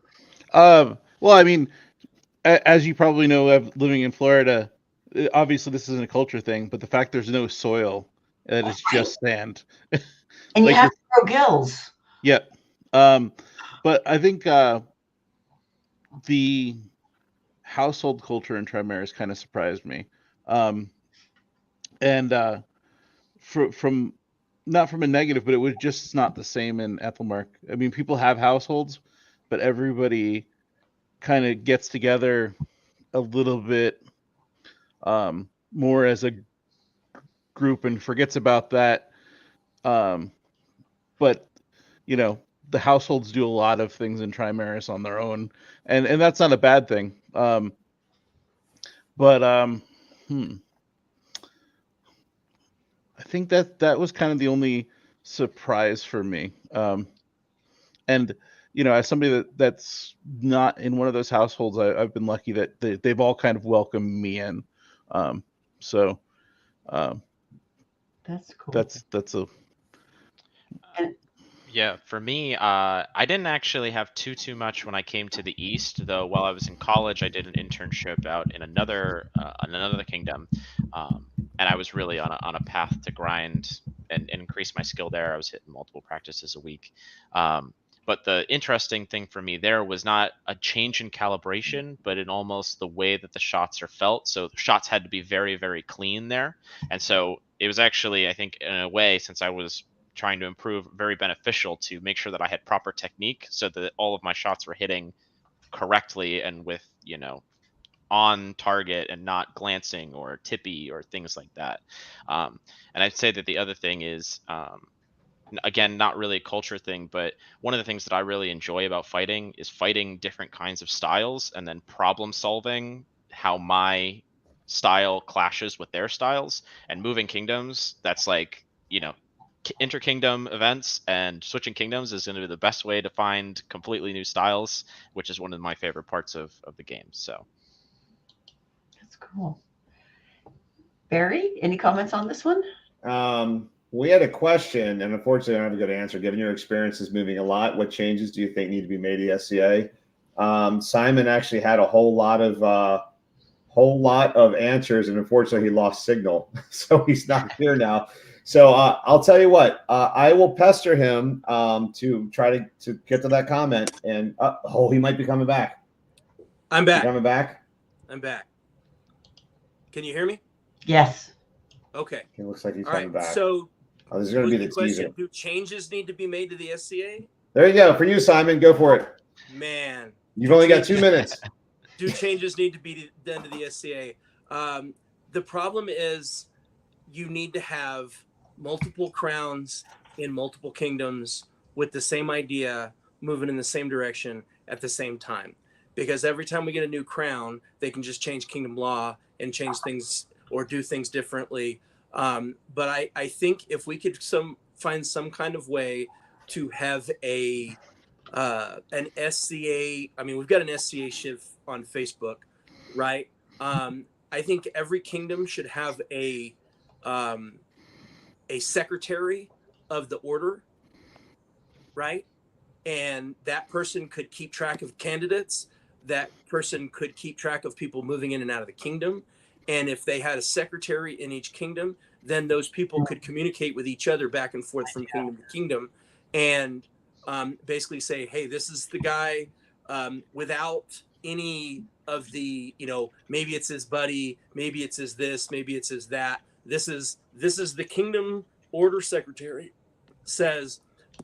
Well, I mean, as you probably know, living in Florida, obviously this isn't a culture thing, but the fact there's no soil, that is just sand. And you have to grow gills. Yep. But I think the household culture in Trimaris kind of surprised me. And from not from a negative, but it was just not the same in Ethelmark. I mean, people have households, but everybody kind of gets together a little bit more as a group and forgets about that. But the households do a lot of things in Trimaris on their own, and that's not a bad thing. I think that was kind of the only surprise for me. And as somebody that's not in one of those households, I've been lucky that they've all kind of welcomed me in. So that's cool. That's a. Yeah, for me, I didn't actually have too much when I came to the East, though. While I was in college, I did an internship out in another kingdom, and I was really on a path to grind and increase my skill there. I was hitting multiple practices a week. But the interesting thing for me there was not a change in calibration, but in almost the way that the shots are felt. So the shots had to be very, very clean there. And so it was actually, I think, in a way, since I was trying to improve, very beneficial to make sure that I had proper technique so that all of my shots were hitting correctly and with, on target and not glancing or tippy or things like that. And I'd say that the other thing is again, not really a culture thing, but one of the things that I really enjoy about fighting is fighting different kinds of styles and then problem solving how my style clashes with their styles. And moving kingdoms, that's like, inter-kingdom events and switching kingdoms is going to be the best way to find completely new styles, which is one of my favorite parts of the game. So That's cool. Barry, any comments on this one? We had a question, and unfortunately, I don't have a good answer. Given your experiences moving a lot, what changes do you think need to be made to the SCA? Simon actually had a whole lot of answers, and unfortunately, he lost signal, so he's not here now. So I'll tell you what, I will pester him to try to get to that comment, and he might be coming back. I'm back. You coming back? I'm back. Can you hear me? Yes. Okay. It looks like he's All coming right. back. So this is going to be the teaser. Do changes need to be made to the SCA? There you go. For you, Simon, go for it. Man. You've only got 2 minutes. Do changes need to be done to the SCA? The problem is you need to have multiple crowns in multiple kingdoms with the same idea moving in the same direction at the same time. Because every time we get a new crown, they can just change kingdom law and change things or do things differently. But I think if we could find some kind of way to have an SCA, I mean, we've got an SCA shift on Facebook, right? I think every kingdom should have a secretary of the order, right? And that person could keep track of candidates. That person could keep track of people moving in and out of the kingdom. And if they had a secretary in each kingdom, then those people could communicate with each other back and forth from kingdom to kingdom and basically say, hey, this is the guy without any of the, maybe it's his buddy, maybe it's his this, maybe it's his that. This is the kingdom order secretary says,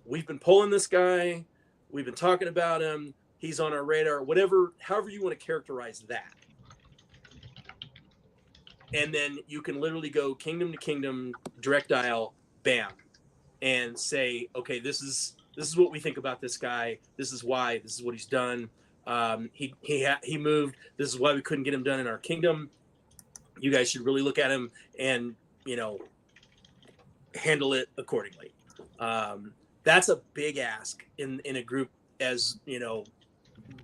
we've been polling this guy. We've been talking about him. He's on our radar, whatever, however you want to characterize that. And then you can literally go kingdom to kingdom, direct dial, bam, and say, okay, this is what we think about this guy. This is why. This is what he's done. He moved. This is why we couldn't get him done in our kingdom. You guys should really look at him and handle it accordingly. That's a big ask in a group as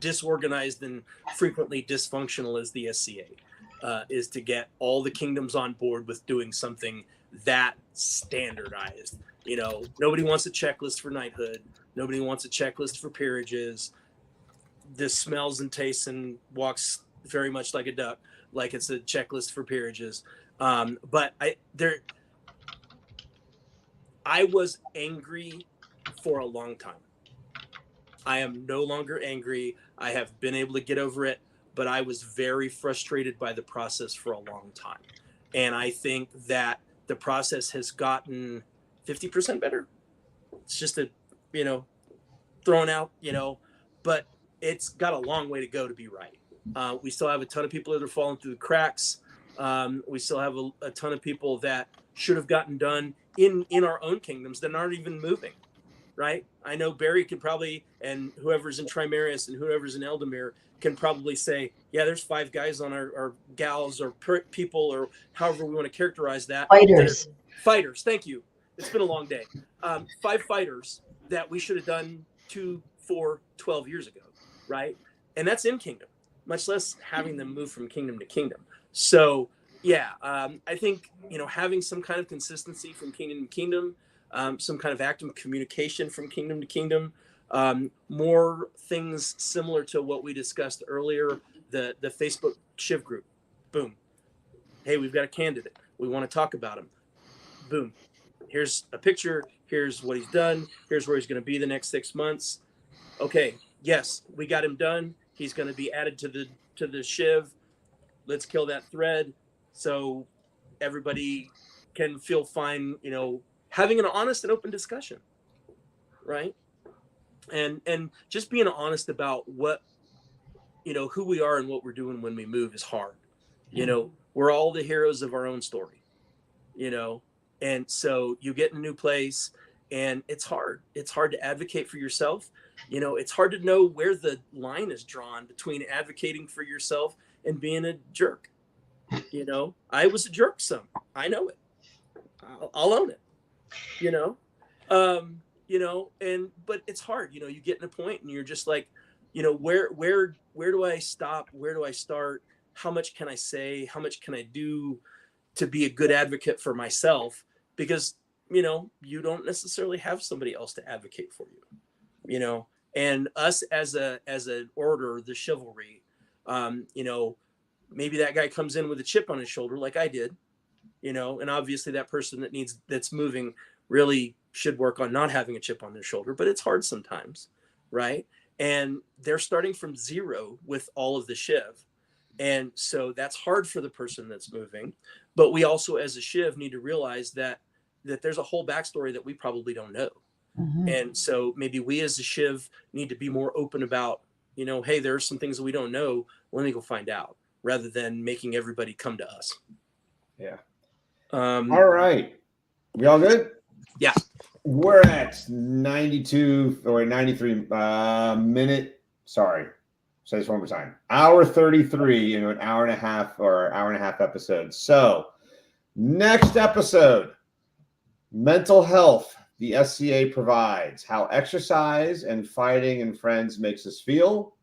disorganized and frequently dysfunctional as the SCA. Is to get all the kingdoms on board with doing something that standardized. Nobody wants a checklist for knighthood. Nobody wants a checklist for peerages. This smells and tastes and walks very much like a duck, like it's a checklist for peerages. But I was angry for a long time. I am no longer angry. I have been able to get over it. But I was very frustrated by the process for a long time. And I think that the process has gotten 50% better. It's just thrown out, but it's got a long way to go to be right. We still have a ton of people that are falling through the cracks. We still have a ton of people that should have gotten done in our own kingdoms that aren't even moving, right? I know Barry could probably, and whoever's in Trimarius and whoever's in Eldamir, can probably say, yeah, there's 5 guys on our gals or people or however we want to characterize that. Fighters. Thank you. It's been a long day. 5 fighters that we should have done 2, 4, 12 years ago, right? And that's in kingdom, much less having them move from kingdom to kingdom. So yeah, I think, having some kind of consistency from kingdom to kingdom, some kind of active communication from kingdom to kingdom, more things similar to what we discussed earlier, the Facebook Shiv group. Boom. Hey, we've got a candidate. We want to talk about him. Boom. Here's a picture. Here's what he's done. Here's where he's going to be the next 6 months. Okay. Yes, we got him done. He's going to be added to the Shiv. Let's kill that thread so everybody can feel fine, having an honest and open discussion, right? And just being honest about what, who we are and what we're doing when we move is hard. We're all the heroes of our own story, and so you get in a new place And it's hard. It's hard to advocate for yourself. You know, it's hard to know where the line is drawn between advocating for yourself and being a jerk. You know, I was a jerk some. I know it. I'll own it. You know, but it's hard. You know, you get in a point and you're just like, you know, where do I stop? Where do I start? How much can I say? How much can I do to be a good advocate for myself? Because, you know, you don't necessarily have somebody else to advocate for you, you know, and us as an order, the chivalry, you know, maybe that guy comes in with a chip on his shoulder like I did, you know, and obviously that person that's moving really should work on not having a chip on their shoulder, but it's hard sometimes, right? And they're starting from zero with all of the Shiv. And so that's hard for the person that's moving. But we also, as a Shiv, need to realize that there's a whole backstory that we probably don't know. Mhm. And so maybe we as a Shiv need to be more open about, you know, hey, there are some things that we don't know. Let me go find out, rather than making everybody come to us. Yeah. All right. We all good? Yeah. We're at 92 or 93 minute. Sorry. Say this one more time. Hour 33 into an hour and a half episode. So next episode, mental health the SCA provides, how exercise and fighting and friends makes us feel,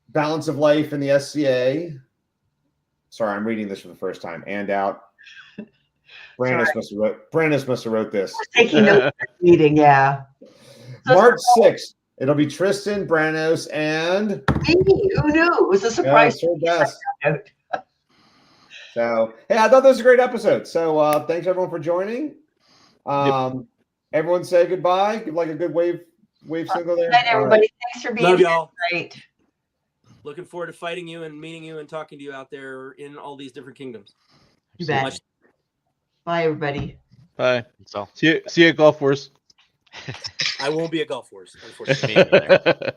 balance of life in the SCA. Sorry, I'm reading this for the first time. And out. Brandis must have wrote this. Taking notes of the meeting, yeah. March 6th. It'll be Tristan, Branos, and me. Who knew? It was a surprise. Bess. So, hey, I thought this was a great episode. So, thanks everyone for joining. Everyone say goodbye. Give like a good wave single there. Good night, everybody. Right. Thanks for being here. Love y'all. Great. Looking forward to fighting you and meeting you and talking to you out there in all these different kingdoms. You bet. Bye, everybody. Bye. So see you at Golf Wars. I won't be at Golf Wars, unfortunately.